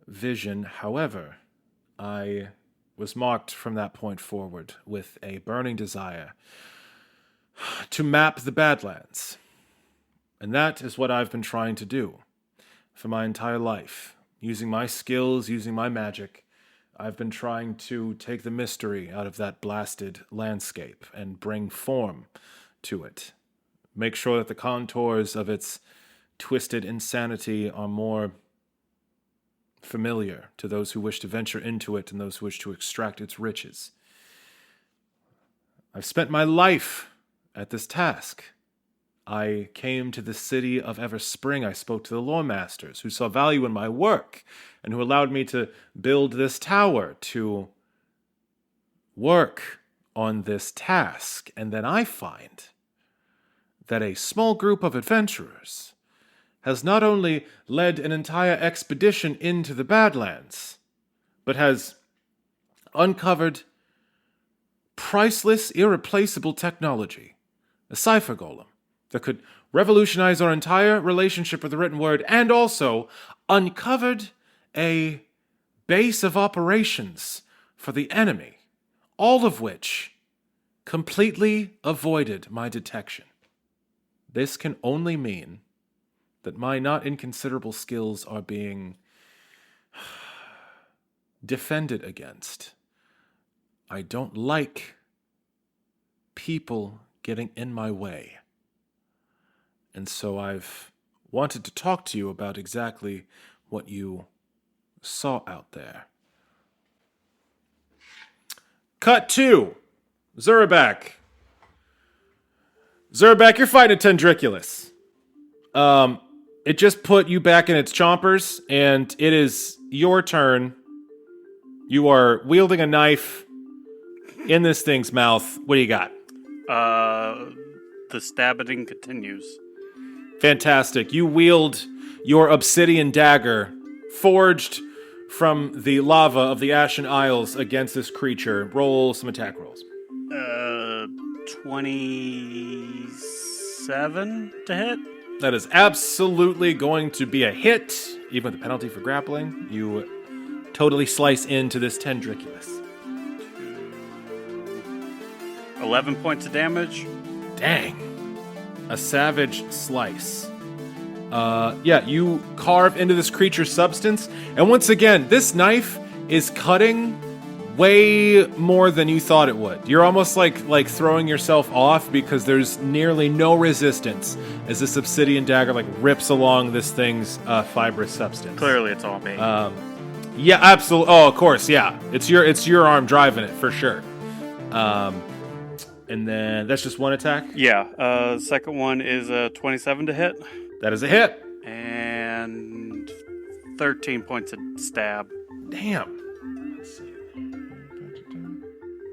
F: vision. However, I was marked from that point forward with a burning desire to map the Badlands. And that is what I've been trying to do for my entire life. Using my skills, using my magic, I've been trying to take the mystery out of that blasted landscape and bring form to it. Make sure that the contours of its twisted insanity are more familiar to those who wish to venture into it and those who wish to extract its riches. I've spent my life at this task. I came to the city of Everspring. I spoke to the lore masters who saw value in my work and who allowed me to build this tower to work on this task. And then I find that a small group of adventurers has not only led an entire expedition into the Badlands, but has uncovered priceless, irreplaceable technology, a cipher golem, that could revolutionize our entire relationship with the written word, and also uncovered a base of operations for the enemy, all of which completely avoided my detection. This can only mean that my not inconsiderable skills are being defended against. I don't like people getting in my way. And so I've wanted to talk to you about exactly what you saw out there. Cut 2. Zurabak. Zurabak, you're fighting a Tendriculus. It just put you back in its chompers, and it is your turn. You are wielding a knife in this thing's mouth. What do you got?
E: The stabbing continues.
F: Fantastic. You wield your obsidian dagger, forged from the lava of the Ashen Isles, against this creature. Roll some attack rolls.
E: 27 to hit.
F: That is absolutely going to be a hit, even with the penalty for grappling. You totally slice into this tendriculus.
E: 11 points of damage.
F: Dang. A savage slice. Yeah, you carve into this creature's substance, and once again, this knife is cutting way more than you thought it would. You're almost like throwing yourself off because there's nearly no resistance as this obsidian dagger rips along this thing's fibrous substance.
E: Clearly, it's all me.
F: Yeah, absolutely. Oh, of course, yeah. It's your arm driving it for sure. And then that's just one attack.
E: Yeah. Second one is a 27 to hit.
F: That is a hit.
E: And 13 points of stab.
F: Damn. Let's see.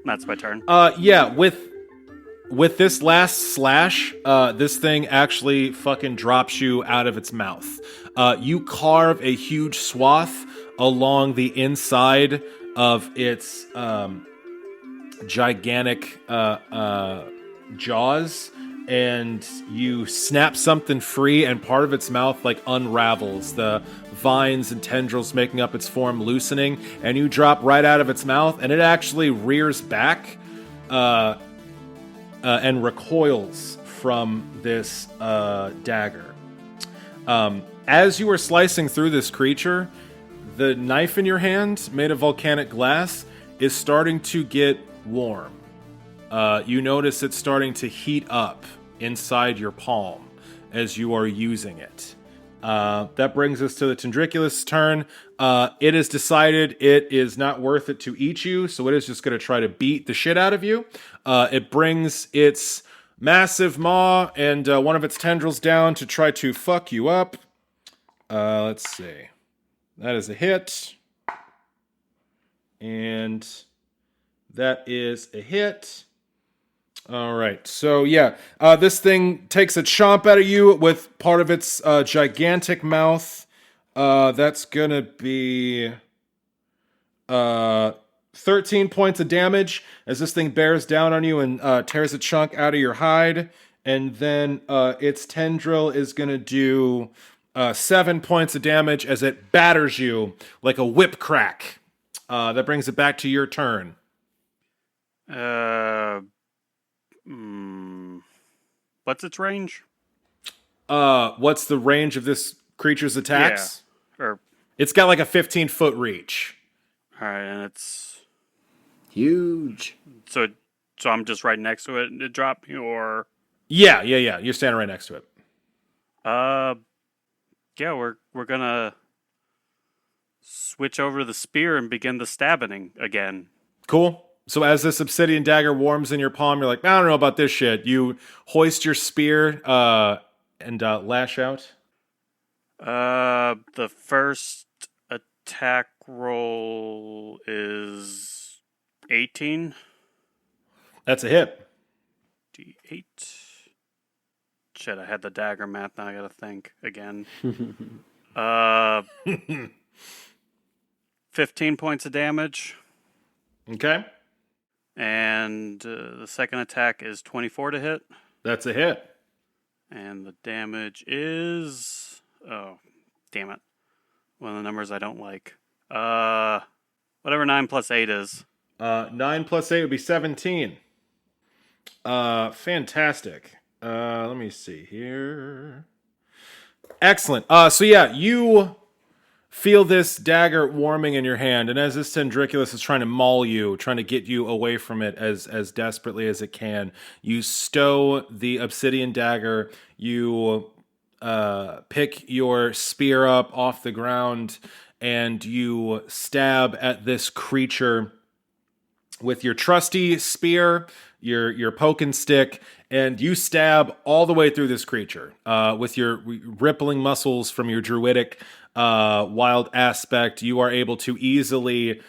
E: That's my turn.
F: Yeah, with this last slash, this thing actually fucking drops you out of its mouth. You carve a huge swath along the inside of its gigantic jaws, and you snap something free, and part of its mouth unravels. The vines and tendrils making up its form loosening, and you drop right out of its mouth, and it actually rears back and recoils from this dagger. As you are slicing through this creature, the knife in your hand, made of volcanic glass, is starting to get warm. You notice it's starting to heat up inside your palm as you are using it. That brings us to the Tendriculus' turn. It has decided it is not worth it to eat you, so it is just going to try to beat the shit out of you. It brings its massive maw and one of its tendrils down to try to fuck you up. Let's see. That is a hit. And that is a hit. All right. So, yeah. This thing takes a chomp out of you with part of its gigantic mouth. That's going to be 13 points of damage as this thing bears down on you and tears a chunk out of your hide. And then its tendril is going to do 7 points of damage as it batters you like a whip crack. That brings it back to your turn.
E: What's its range?
F: What's the range of this creature's attacks?
E: Yeah.
F: It's got like a 15-foot reach.
E: All right, and it's
D: huge.
E: So I'm just right next to it and it dropped me, or?
F: Yeah. You're standing right next to it.
E: Yeah, we're gonna switch over to the spear and begin the stabbing again.
F: Cool. So as this obsidian dagger warms in your palm, you're like, I don't know about this shit. You hoist your spear and lash out.
E: The first attack roll is 18.
F: That's a hit.
E: D8. Shit, I had the dagger math, now I gotta think again. 15 points of damage.
F: Okay.
E: And the second attack is 24 to hit.
F: That's a hit.
E: And the damage is... Oh, damn it. One of the numbers I don't like. Whatever 9 plus 8 is.
F: 9 plus 8 would be 17. Fantastic. Let me see here. Excellent. So yeah, you feel this dagger warming in your hand, and as this Tendriculus is trying to maul you, trying to get you away from it as desperately as it can, you stow the obsidian dagger, you pick your spear up off the ground, and you stab at this creature with your trusty spear, your poke and stick, and you stab all the way through this creature with your rippling muscles from your druidic wild aspect. You are able to easily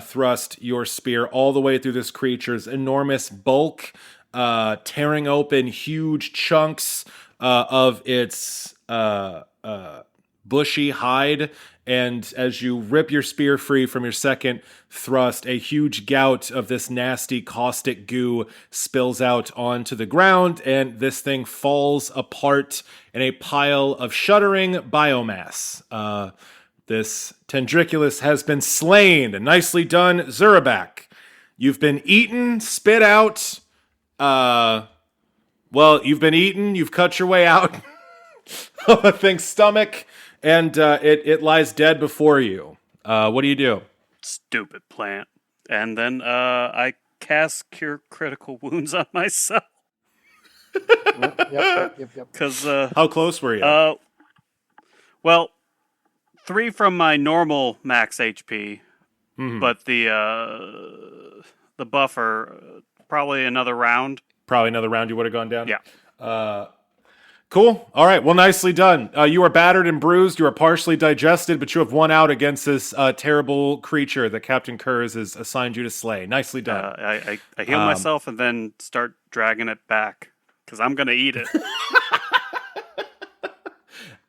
F: thrust your spear all the way through this creature's enormous bulk, tearing open huge chunks of its bushy hide. And as you rip your spear free from your second thrust, a huge gout of this nasty caustic goo spills out onto the ground, and this thing falls apart in a pile of shuddering biomass. This Tendriculus has been slain. Nicely done, Zurabak. You've been eaten, spit out. You've been eaten. You've cut your way out of a thing's stomach, and it lies dead before you. What do you do?
E: Stupid plant. And then I cast Cure Critical Wounds on myself.
B: Yep.
E: Because
F: How close were you?
E: well, 3 from my normal max HP, but the buffer probably another round.
F: Probably another round you would have gone down?
E: Yeah.
F: Cool. All right. Well, nicely done. You are battered and bruised. You are partially digested, but you have won out against this terrible creature that Captain Kurz has assigned you to slay. Nicely done.
E: I heal myself and then start dragging it back because I'm gonna eat it.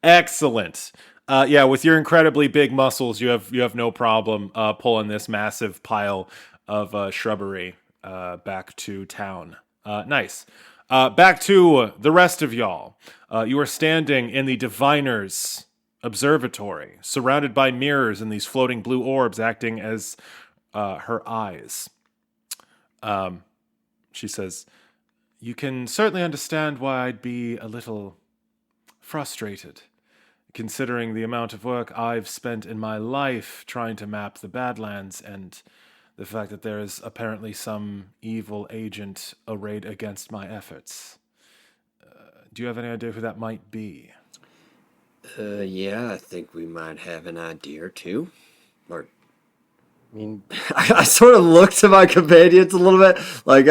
F: Excellent. With your incredibly big muscles, you have no problem pulling this massive pile of shrubbery back to town. Nice. Back to the rest of y'all. You are standing in the Diviner's observatory, surrounded by mirrors and these floating blue orbs acting as her eyes. She says, "You can certainly understand why I'd be a little frustrated, considering the amount of work I've spent in my life trying to map the Badlands and the fact that there is apparently some evil agent arrayed against my efforts. Do you have any idea who that might be?"
D: Yeah, I think we might have an idea or two. Or
B: I mean,
D: I sort of looked to my companions a little bit, like,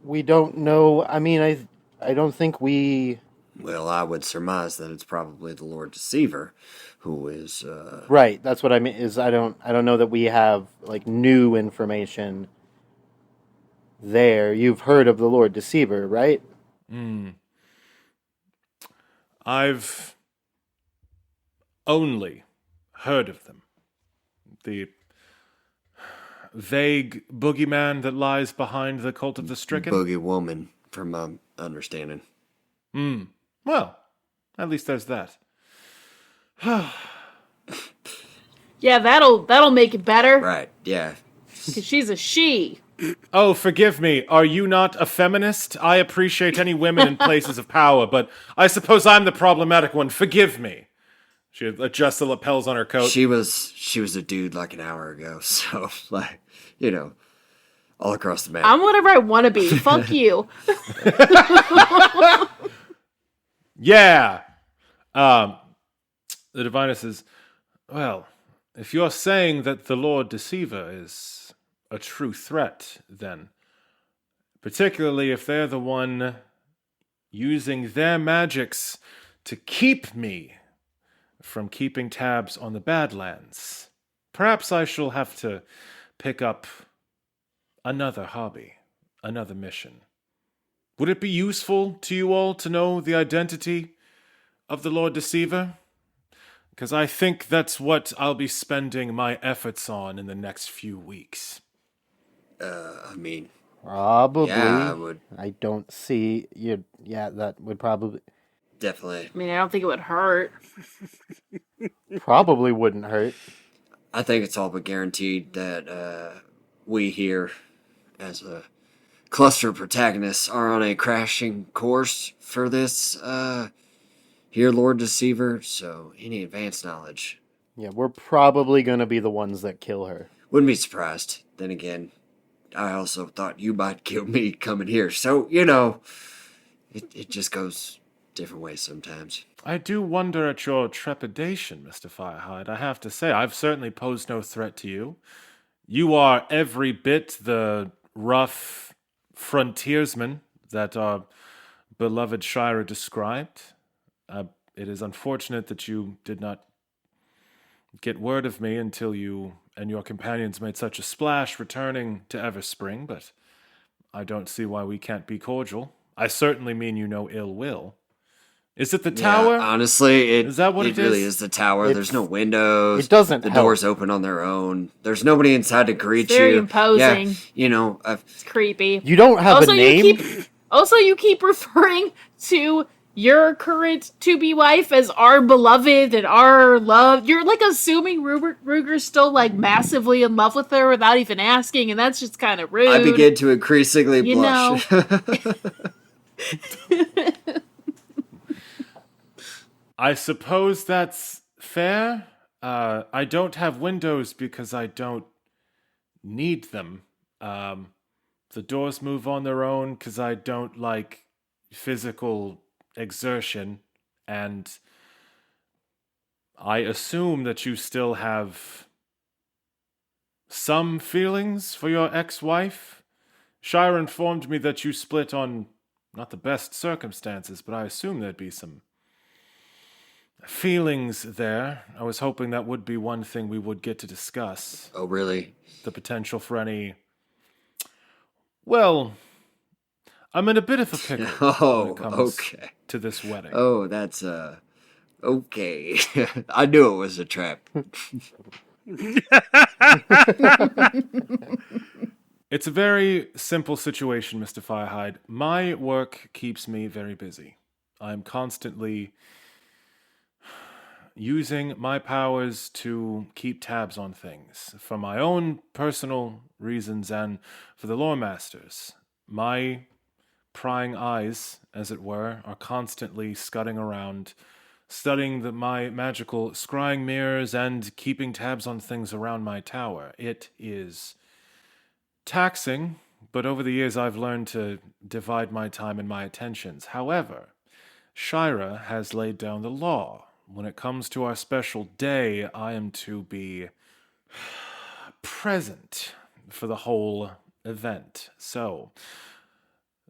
B: we don't know. I mean, I don't think we.
D: Well, I would surmise that it's probably the Lord Deceiver, who is.
B: Right. That's what I mean. Is I don't know that we have like new information. There, you've heard of the Lord Deceiver, right?
F: I've only heard of them. The vague boogeyman that lies behind the cult of the stricken.
D: Boogie woman, from my understanding.
F: Well, at least there's that.
C: Yeah, that'll make it better.
D: Right, yeah.
C: Because she's a she.
F: Oh, forgive me. Are you not a feminist? I appreciate any women in places of power, but I suppose I'm the problematic one. Forgive me. She adjusts the lapels on her coat.
D: She was a dude like an hour ago, so, like, all across the map.
C: I'm whatever I want to be. Fuck you.
F: Yeah. The diviner says, "Well, if you're saying that the Lord Deceiver is a true threat, then, particularly if they're the one using their magics to keep me from keeping tabs on the Badlands, perhaps I shall have to pick up another hobby, another mission. Would it be useful to you all to know the identity of the Lord Deceiver? Because I think that's what I'll be spending my efforts on in the next few weeks."
D: I mean,
B: Probably.
D: yeah, I would
B: I don't see you. Yeah, that would probably
D: definitely.
C: I mean, I don't think it would hurt.
B: probably wouldn't hurt.
D: I think it's all but guaranteed that we here, as a cluster of protagonists, are on a crashing course for this here Lord Deceiver, so any advanced knowledge.
B: Yeah, we're probably gonna be the ones that kill her.
D: Wouldn't be surprised. Then again, I also thought you might kill me coming here, so, it just goes different ways sometimes.
F: I do wonder at your trepidation, Mr. Firehide. I have to say, I've certainly posed no threat to you. You are every bit the rough frontiersman that our beloved Shira described. It is unfortunate that you did not get word of me until you and your companions made such a splash returning to Everspring, but I don't see why we can't be cordial. I certainly mean you no ill will. Is it the tower?
D: Yeah, honestly,
F: Is that what it
D: really
F: is?
D: is the tower. There's no windows.
B: It doesn't
D: The
B: help.
D: doors open on their own. There's nobody inside to greet
C: Very
D: you.
C: imposing.
D: Yeah,
C: It's creepy.
B: You don't have
C: Also,
B: a name.
C: you keep referring to your current to-be wife as our beloved and our love. You're like assuming Ruger's still like massively in love with her without even asking, and that's just kind of rude.
D: I begin to increasingly
C: You
D: blush.
F: I suppose that's fair. I don't have windows because I don't need them. The doors move on their own because I don't like physical exertion, and I assume that you still have some feelings for your ex-wife. Shira informed me that you split on not the best circumstances, but I assume there'd be some feelings there. I was hoping that would be one thing we would get to discuss.
D: Oh, really?
F: The potential for any... Well, I'm in a bit of a pickle when
D: Oh,
F: it comes
D: okay.
F: to this wedding.
D: Oh, that's, okay. I knew it was a trap.
F: It's a very simple situation, Mr. Firehide. My work keeps me very busy. I'm constantly using my powers to keep tabs on things, for my own personal reasons and for the lore masters. My prying eyes, as it were, are constantly scudding around, studying my magical scrying mirrors and keeping tabs on things around my tower. It is taxing, but over the years I've learned to divide my time and my attentions. However, Shira has laid down the law. When it comes to our special day, I am to be present for the whole event. So,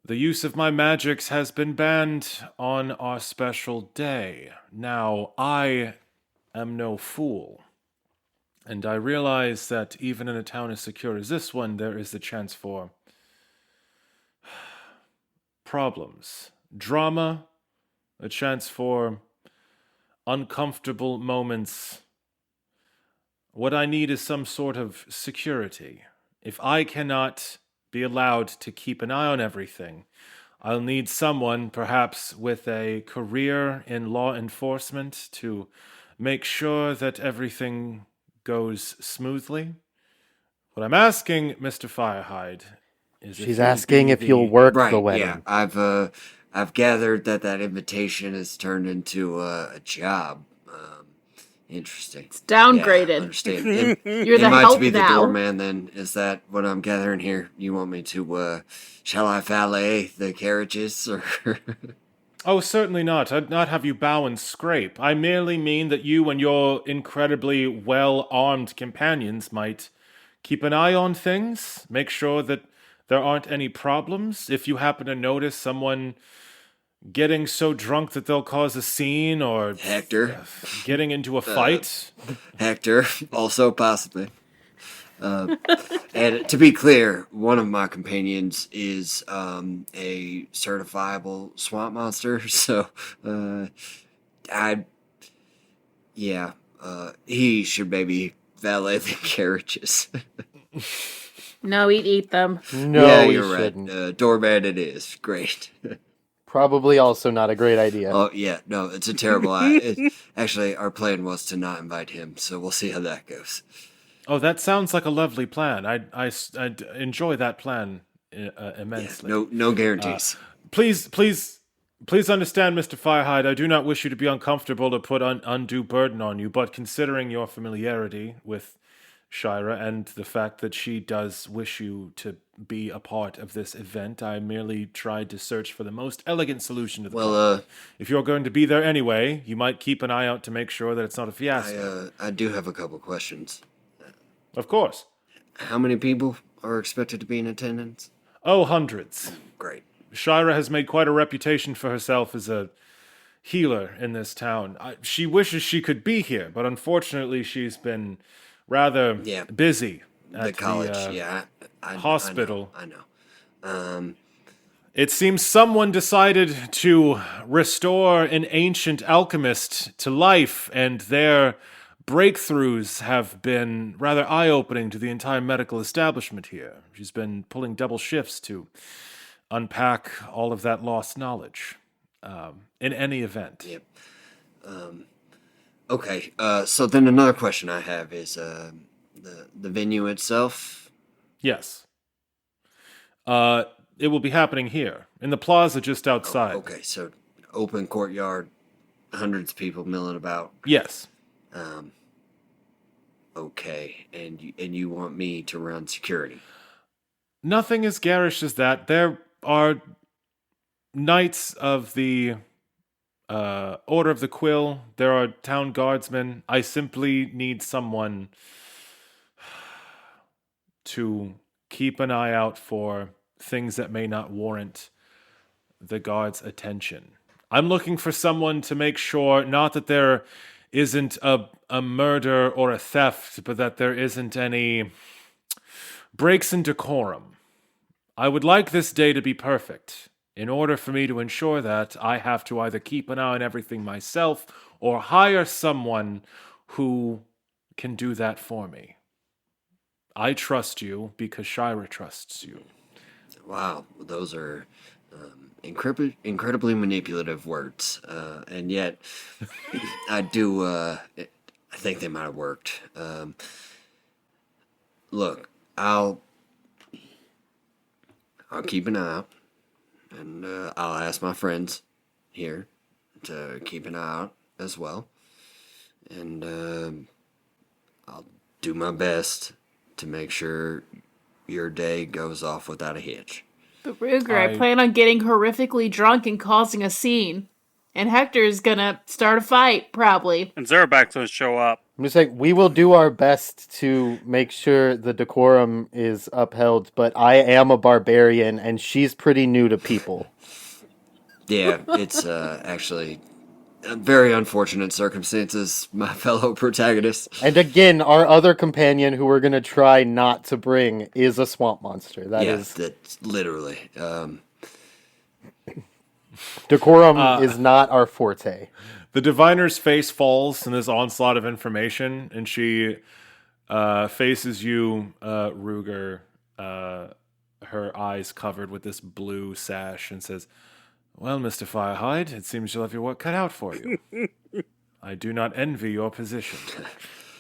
F: the use of my magics has been banned on our special day. Now, I am no fool. And I realize that even in a town as secure as this one, there is the chance for problems, drama, a chance for uncomfortable moments. What I need is some sort of security. If I cannot be allowed to keep an eye on everything, I'll need someone, perhaps with a career in law enforcement, to make sure that everything goes smoothly. What I'm asking, Mr. Firehide, is
B: She's asking if you'll work
D: Right,
B: the wedding.
D: yeah. I've gathered that invitation has turned into a job. Interesting.
C: It's downgraded.
D: Yeah, understand.
C: You're the
D: Am I
C: help
D: to be the
C: now.
D: doorman then? Is that what I'm gathering here? You want me to, shall I valet the carriages, or...
F: Oh, certainly not. I'd not have you bow and scrape. I merely mean that you and your incredibly well-armed companions might keep an eye on things, make sure that there aren't any problems. If you happen to notice someone getting so drunk that they'll cause a scene, or
D: Hector.
F: getting into a fight.
D: Hector, also possibly. And to be clear, one of my companions is a certifiable swamp monster, so he should maybe valet the carriages.
C: No, he'd eat them.
B: No,
D: yeah,
B: we
D: you're
B: shouldn't.
D: right. Doorman it is. Great.
B: Probably also not a great idea.
D: Oh, yeah, no, it's a terrible actually, our plan was to not invite him, so we'll see how that goes.
F: Oh, that sounds like a lovely plan. I'd enjoy that plan immensely.
D: No guarantees.
F: Please understand, Mr. Firehide, I do not wish you to be uncomfortable to put undue burden on you, but considering your familiarity with Shira and the fact that she does wish you to be a part of this event, I merely tried to search for the most elegant solution to the problem. If you're going to be there anyway, you might keep an eye out to make sure that it's not a fiasco.
D: I do have a couple questions.
F: Of course.
D: How many people are expected to be in attendance?
F: Oh, hundreds.
D: Great.
F: Shira has made quite a reputation for herself as a healer in this town. She wishes she could be here, but unfortunately she's been rather busy at
D: the college.
F: hospital.
D: I know.
F: It seems someone decided to restore an ancient alchemist to life, and their breakthroughs have been rather eye-opening to the entire medical establishment here. She's been pulling double shifts to unpack all of that lost knowledge. in any event.
D: Yep. Okay. So then another question I have is the venue itself.
F: Yes. It will be happening here, in the plaza just outside.
D: Okay. So open courtyard, hundreds of people milling about.
F: Yes.
D: Okay. And you want me to run security?
F: Nothing as garish as that. There are knights of the Order of the Quill. There are town guardsmen. I simply need someone to keep an eye out for things that may not warrant the guards' attention. I'm looking for someone to make sure not that there isn't a murder or a theft, but that there isn't any breaks in decorum. I would like this day to be perfect. In order for me to ensure that, I have to either keep an eye on everything myself or hire someone who can do that for me. I trust you because Shira trusts you.
D: Wow, those are incredibly manipulative words, and yet I do. I think they might have worked. Look, I'll keep an eye out, and I'll ask my friends here to keep an eye out as well, and I'll do my best to make sure your day goes off without a hitch.
C: But Ruger, I plan on getting horrifically drunk and causing a scene. And Hector's gonna start a fight, probably.
E: And Zurabak's gonna show up.
B: I'm just saying, we will do our best to make sure the decorum is upheld, but I am a barbarian, and she's pretty new to people.
D: Yeah, it's actually very unfortunate circumstances, my fellow protagonist.
B: And again, our other companion, who we're going to try not to bring, is a swamp monster.
D: That's literally.
B: Decorum is not our forte.
F: The diviner's face falls in this onslaught of information, and she faces you, Ruger, her eyes covered with this blue sash, and says, "Well, Mr. Firehide, it seems you'll have your work cut out for you. I do not envy your position."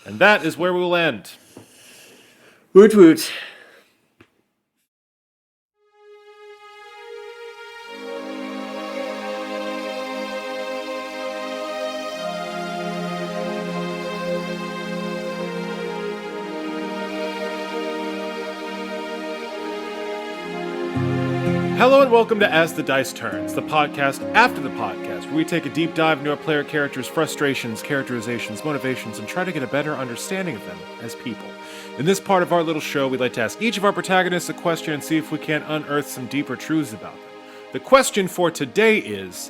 F: And that is where we will end.
D: Woot woot.
F: Hello and welcome to As the Dice Turns, the podcast after the podcast, where we take a deep dive into our player characters' frustrations, characterizations, motivations, and try to get a better understanding of them as people. In this part of our little show, we like to ask each of our protagonists a question and see if we can unearth some deeper truths about them. The question for today is,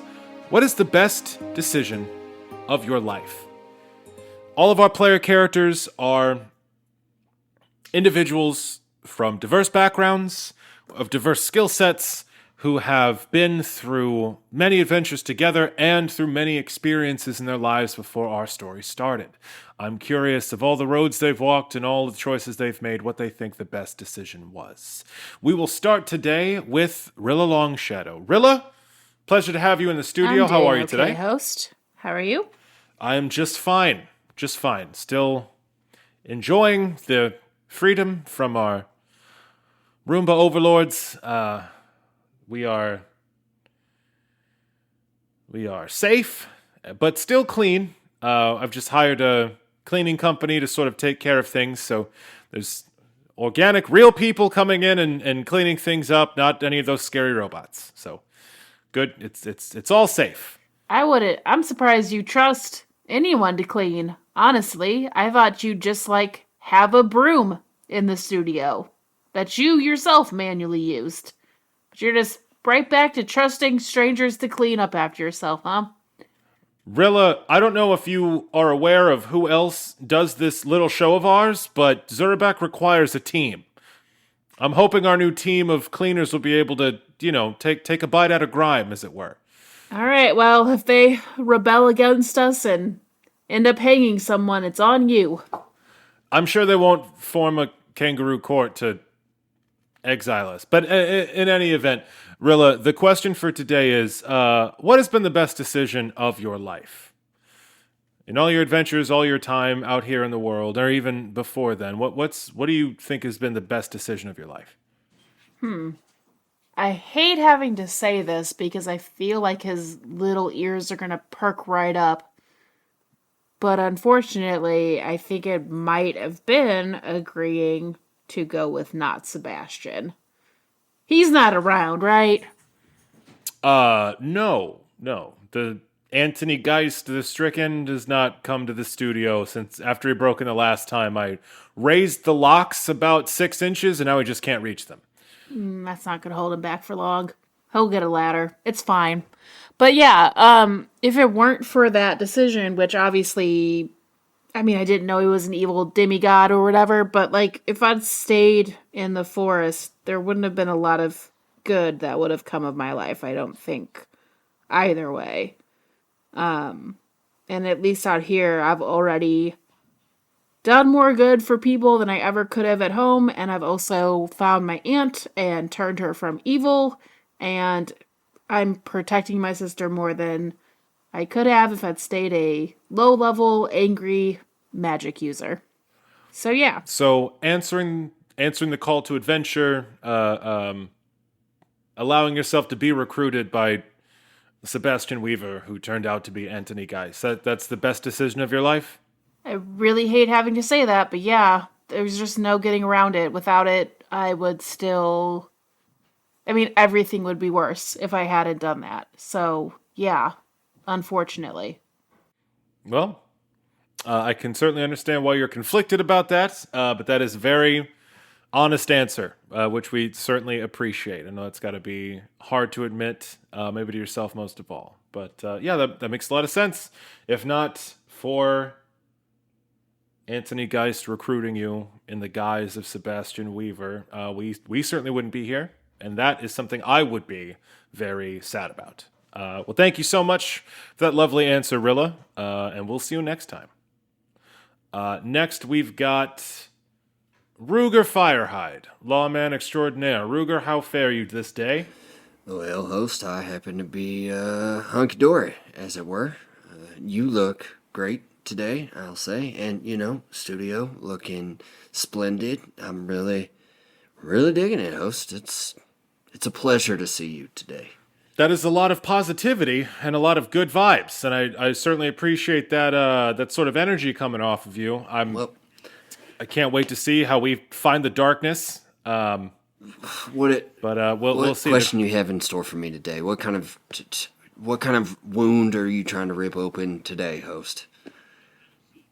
F: what is the best decision of your life? All of our player characters are individuals from diverse backgrounds, of diverse skill sets, who have been through many adventures together and through many experiences in their lives before our story started. I'm curious of all the roads they've walked and all the choices they've made, what they think the best decision was. We will start today with Rilla Longshadow. Rilla, pleasure to have you in the studio. How are you today?
C: Host. How are you?
F: I am just fine. Just fine. Still enjoying the freedom from our Roomba overlords. We are safe, but still clean. I've just hired a cleaning company to sort of take care of things. So there's organic, real people coming in and cleaning things up, not any of those scary robots. So good. It's all safe.
C: I'm surprised you trust anyone to clean. Honestly, I thought you'd just have a broom in the studio that you yourself manually used. But you're just right back to trusting strangers to clean up after yourself, huh?
F: Rilla, I don't know if you are aware of who else does this little show of ours, but Zurabak requires a team. I'm hoping our new team of cleaners will be able to, take a bite out of grime, as it were.
C: All right, well, if they rebel against us and end up hanging someone, it's on you.
F: I'm sure they won't form a kangaroo court to exile us. But in any event, Rilla, the question for today is, what has been the best decision of your life? In all your adventures, all your time out here in the world, or even before then, what do you think has been the best decision of your life?
C: I hate having to say this because I feel like his little ears are going to perk right up. But unfortunately, I think it might have been agreeing to go with not Sebastian. He's not around, right?
F: No. The Anthony Geist, the Stricken, does not come to the studio since after he broke in the last time. I raised the locks about 6 inches, and now I just can't reach them.
C: That's not going to hold him back for long. He'll get a ladder. It's fine. But yeah, if it weren't for that decision, which obviously, I mean, I didn't know he was an evil demigod or whatever, but like, if I'd stayed in the forest, there wouldn't have been a lot of good that would have come of my life, I don't think, either way. And at least out here, I've already done more good for people than I ever could have at home, and I've also found my aunt and turned her from evil, and I'm protecting my sister more than I could have if I'd stayed a low-level, angry magic user. So yeah.
F: So answering the call to adventure, allowing yourself to be recruited by Sebastian Weaver, who turned out to be Anthony Geist. That's the best decision of your life?
C: I really hate having to say that, but yeah, there's just no getting around it. Without it, I would still... I mean, everything would be worse if I hadn't done that. So, yeah, unfortunately.
F: Well, I can certainly understand why you're conflicted about that, but that is a very honest answer, which we certainly appreciate. I know it's got to be hard to admit, maybe to yourself most of all. But yeah, that makes a lot of sense. If not for Anthony Geist recruiting you in the guise of Sebastian Weaver, we certainly wouldn't be here. And that is something I would be very sad about. Well, thank you so much for that lovely answer, Rilla. And we'll see you next time. Next, we've got Ruger Firehide, lawman extraordinaire. Ruger, how fare you this day?
D: Well, host, I happen to be hunky-dory, as it were. You look great today, I'll say. And, studio looking splendid. I'm really digging it, host. It's a pleasure to see you today.
F: That is a lot of positivity and a lot of good vibes, and I certainly appreciate that sort of energy coming off of you. I can't wait to see how we find the darkness. We'll see.
D: What question you have in store for me today? What kind of wound are you trying to rip open today, host?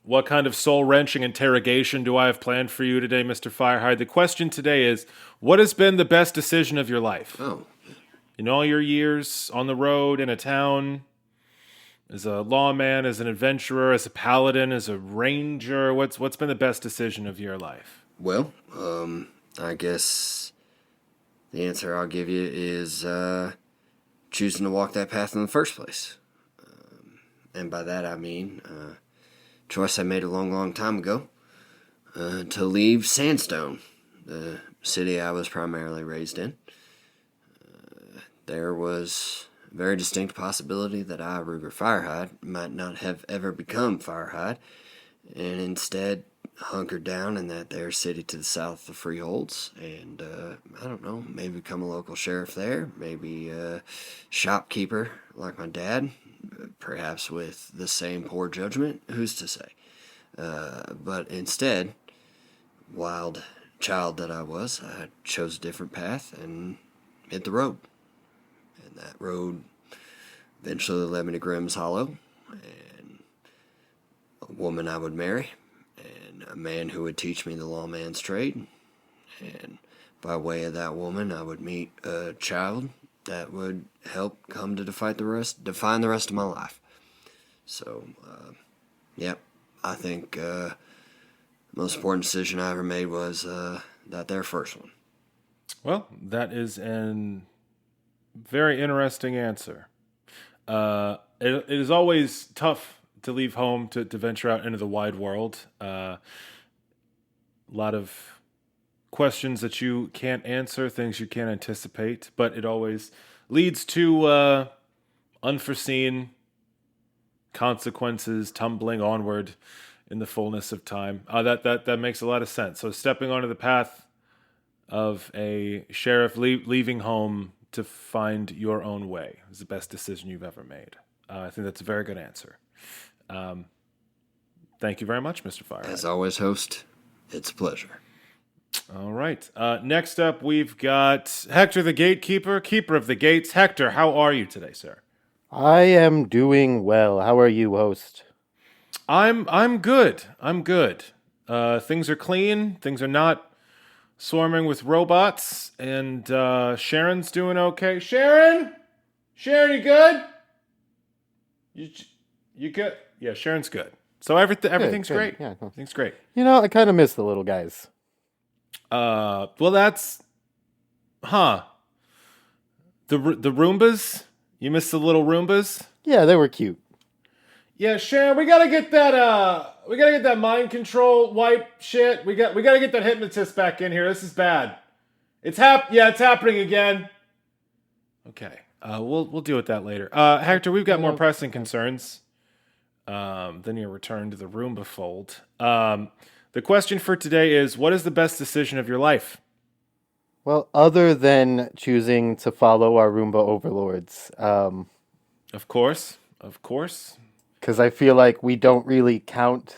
F: What kind of soul-wrenching interrogation do I have planned for you today, Mr. Firehide? The question today is, what has been the best decision of your life?
D: Oh.
F: In all your years on the road, in a town, as a lawman, as an adventurer, as a paladin, as a ranger, what's been the best decision of your life?
D: Well, I guess the answer I'll give you is choosing to walk that path in the first place. And by that I mean choice I made a long, long time ago to leave Sandstone, the city I was primarily raised in. There was a very distinct possibility that I, Ruger Firehide, might not have ever become Firehide, and instead hunkered down in that there city to the south of the Freeholds, and, I don't know, maybe become a local sheriff there, maybe a shopkeeper like my dad, perhaps with the same poor judgment, who's to say? But instead, wild child that I was, I chose a different path and hit the road. And that road eventually led me to Grimm's Hollow, and a woman I would marry, and a man who would teach me the lawman's trade. And by way of that woman, I would meet a child that would help come to define the rest of my life. So, I think most important decision I ever made was that there first one.
F: Well, that is an very interesting answer. It is always tough to leave home to venture out into the wide world. A lot of questions that you can't answer, things you can't anticipate, but it always leads to unforeseen consequences tumbling onward in the fullness of time. That makes a lot of sense. So stepping onto the path of a sheriff leaving home to find your own way is the best decision you've ever made. I think that's a very good answer. Thank you very much, Mr. Fire.
D: As always, host, it's a pleasure.
F: All right. Next up, we've got Hector the Gatekeeper, Keeper of the Gates. Hector, how are you today, sir?
B: I am doing well. How are you, host?
F: I'm good. I'm good. Things are clean. Things are not swarming with robots, and Sharon's doing okay. Sharon, you good? You good? Yeah, Sharon's good. So everything's
B: good.
F: great.
B: Yeah,
F: Everything's great.
B: You know, I kind of miss the little guys.
F: Well, that's, the Roombas. You missed the little Roombas.
B: Yeah, they were cute.
F: Yeah, Sharon, we gotta get that mind control wipe shit. We gotta get that hypnotist back in here. This is bad. It's happening again. Okay. We'll deal with that later. Hector, we've got more pressing concerns than your return to the Roomba fold. The question for today is, what is the best decision of your life?
B: Well, other than choosing to follow our Roomba overlords.
F: Of course.
B: Because I feel like we don't really count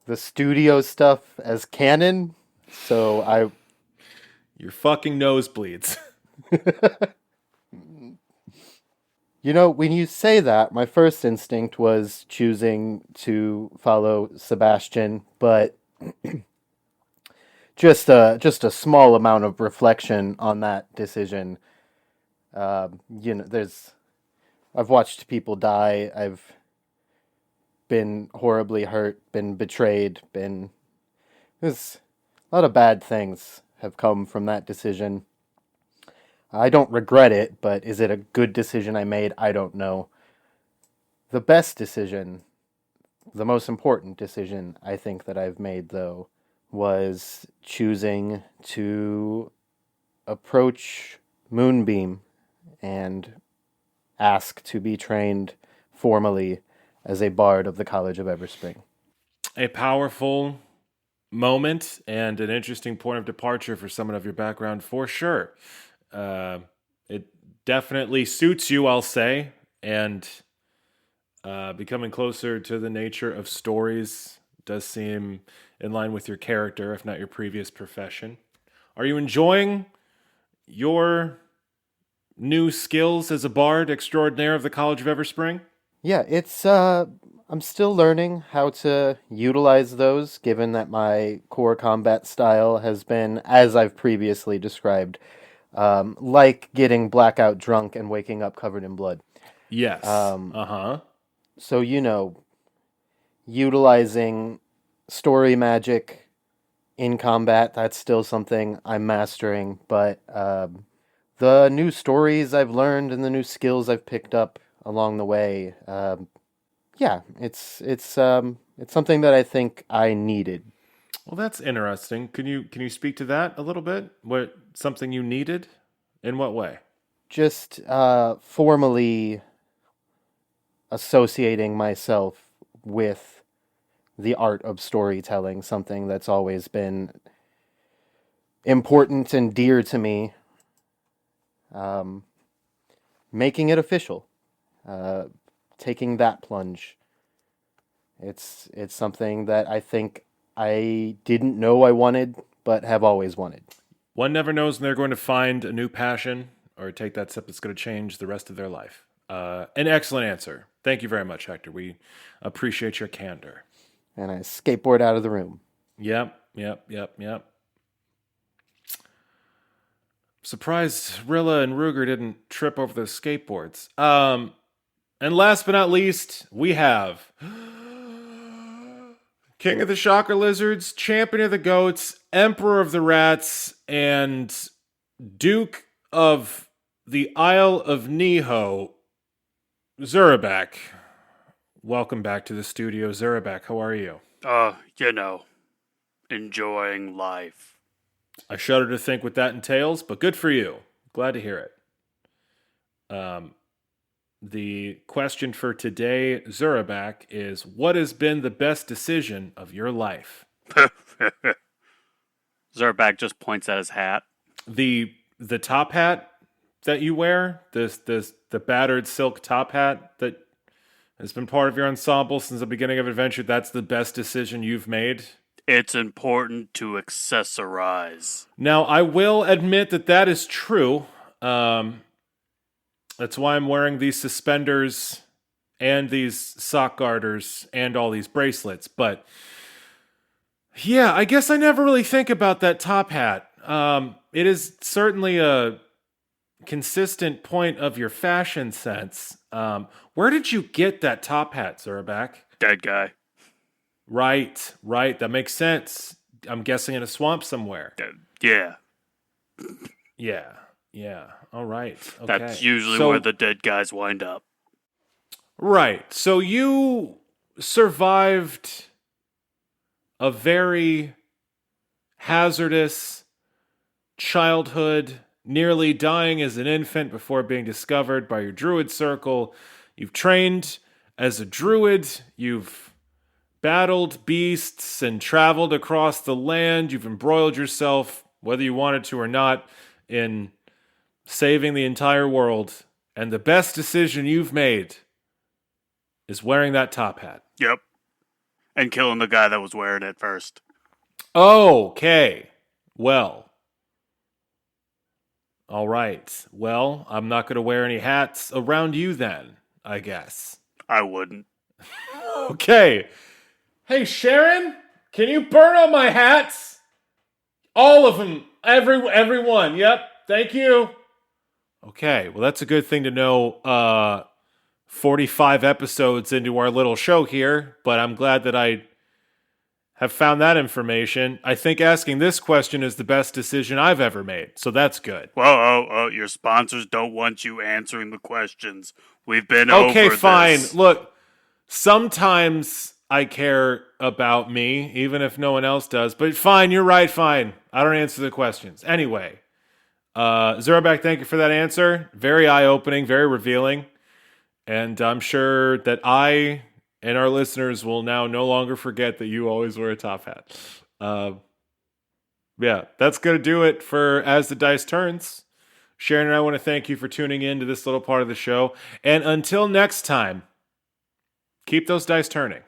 B: the studio stuff as canon. So
F: Your fucking nosebleeds.
B: You know, when you say that, my first instinct was choosing to follow Sebastian, but just a small amount of reflection on that decision. You know, I've watched people die. I've been horribly hurt, been betrayed, there's a lot of bad things have come from that decision. I don't regret it, but is it a good decision I made? I don't know. The best decision, the most important decision I think that I've made, though, was choosing to approach Moonbeam and ask to be trained formally as a bard of the College of Everspring.
F: A powerful moment and an interesting point of departure for someone of your background, for sure. It definitely suits you, I'll say, and becoming closer to the nature of stories does seem in line with your character, if not your previous profession. Are you enjoying your new skills as a bard extraordinaire of the College of Everspring?
B: Yeah, I'm still learning how to utilize those, given that my core combat style has been, as I've previously described, like getting blackout drunk and waking up covered in blood.
F: Yes.
B: So, you know, utilizing story magic in combat, that's still something I'm mastering, but the new stories I've learned and the new skills I've picked up along the way, yeah, it's something that I think I needed.
F: Well, that's interesting. Can you speak to that a little bit? What something you needed? In what way?
B: Just formally associating myself with the art of storytelling, something that's always been important and dear to me. Making it official, taking that plunge. It's something that I think I didn't know I wanted, but have always wanted.
F: One never knows when they're going to find a new passion or take that step that's going to change the rest of their life. An excellent answer. Thank you very much, Hector. We appreciate your candor.
B: And I skateboard out of the room.
F: Yep. Surprised Rilla and Ruger didn't trip over those skateboards. And last but not least, we have King of the Shocker Lizards, Champion of the Goats, Emperor of the Rats, and Duke of the Isle of Neho, Zurabak. Welcome back to the studio, Zurabak. How are you?
E: You know, enjoying life.
F: I shudder to think what that entails, but good for you. Glad to hear it. The question for today, Zurabak, is what has been the best decision of your life?
E: Zurabak just points at his hat.
F: The top hat that you wear, the battered silk top hat that has been part of your ensemble since the beginning of Adventure, that's the best decision you've made?
E: It's important to accessorize.
F: Now, I will admit that is true. That's why I'm wearing these suspenders and these sock garters and all these bracelets. But yeah, I guess I never really think about that top hat. It is certainly a consistent point of your fashion sense. Where did you get that top hat, Zurabak?
E: Dead guy.
F: Right. That makes sense. I'm guessing in a swamp somewhere.
E: Yeah.
F: Yeah. All right. Okay.
E: That's usually where the dead guys wind up.
F: Right. So you survived a very hazardous childhood, nearly dying as an infant before being discovered by your druid circle. You've trained as a druid. You've battled beasts and traveled across the land. You've embroiled yourself, whether you wanted to or not, in saving the entire world. And the best decision you've made is wearing that top hat.
E: Yep. And killing the guy that was wearing it first.
F: Okay. Well. All right. Well, I'm not going to wear any hats around you then, I guess.
E: I wouldn't.
F: Okay. Hey, Sharon, can you burn all my hats? All of them. Every one. Yep. Thank you. Okay. Well, that's a good thing to know 45 episodes into our little show here, but I'm glad that I have found that information. I think asking this question is the best decision I've ever made, so that's good.
E: Whoa, your sponsors don't want you answering the questions. We've been over this.
F: Okay, fine. Look, sometimes I care about me, even if no one else does, but fine, you're right, fine. I don't answer the questions. Anyway, Zurabak, thank you for that answer. Very eye-opening, very revealing. And I'm sure that I and our listeners will now no longer forget that you always wear a top hat. Yeah, that's going to do it for As the Dice Turns. Sharon and I want to thank you for tuning in to this little part of the show. And until next time, keep those dice turning.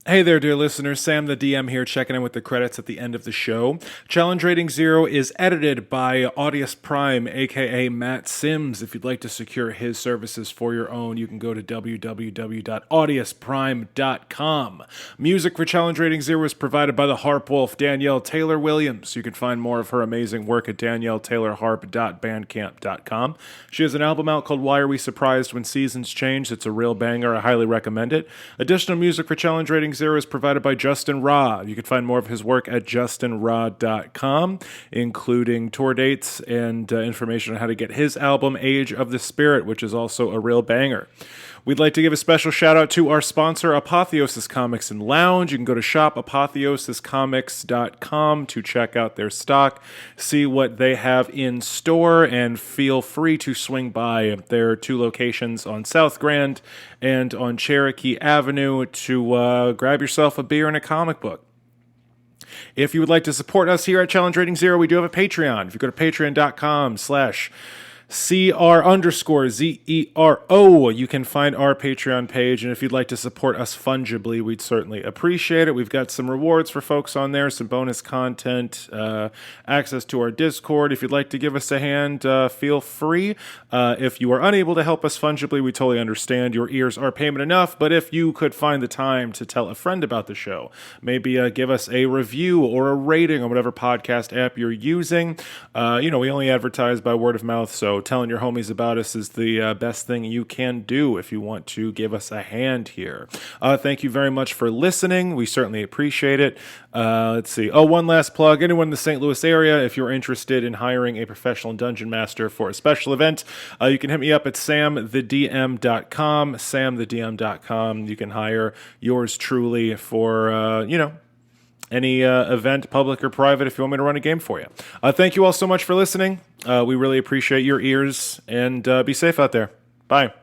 F: Hey there, dear listeners. Sam the DM here, checking in with the credits at the end of the show. Challenge Rating Zero is edited by Audius Prime, aka Matt Sims. If you'd like to secure his services for your own, you can go to www.audiusprime.com. Music for Challenge Rating Zero is provided by the Harp Wolf, Danielle Taylor Williams. You can find more of her amazing work at danielletaylorharp.bandcamp.com. She has an album out called Why Are We Surprised When Seasons Change? It's a real banger. I highly recommend it. Additional music for Challenge Rating Zero is provided by Justin Ra. You can find more of his work at justinra.com, including tour dates and information on how to get his album, Age of the Spirit, which is also a real banger. We'd like to give a special shout out to our sponsor, Apotheosis Comics and Lounge. You can go to shopapotheosiscomics.com to check out their stock, see what they have in store, and feel free to swing by their 2 locations on South Grand and on Cherokee Avenue to grab yourself a beer and a comic book. If you would like to support us here at Challenge Rating Zero, we do have a Patreon. If you go to patreon.com/CR_ZERO, you can find our Patreon page, and if you'd like to support us fungibly, we'd certainly appreciate it. We've got some rewards for folks on there, some bonus content, access to our Discord. If you'd like to give us a hand, feel free. If you are unable to help us fungibly, we totally understand. Your ears are payment enough, but if you could find the time to tell a friend about the show, maybe give us a review or a rating on whatever podcast app you're using. We only advertise by word of mouth, so telling your homies about us is the best thing you can do if you want to give us a hand here. Thank you very much for listening. We certainly appreciate it. Let's see. Oh, one last plug. Anyone in the St. Louis area, if you're interested in hiring a professional dungeon master for a special event, you can hit me up at samthedm.com. samthedm.com. You can hire yours truly for, any event, public or private, if you want me to run a game for you. Thank you all so much for listening. We really appreciate your ears, and be safe out there. Bye.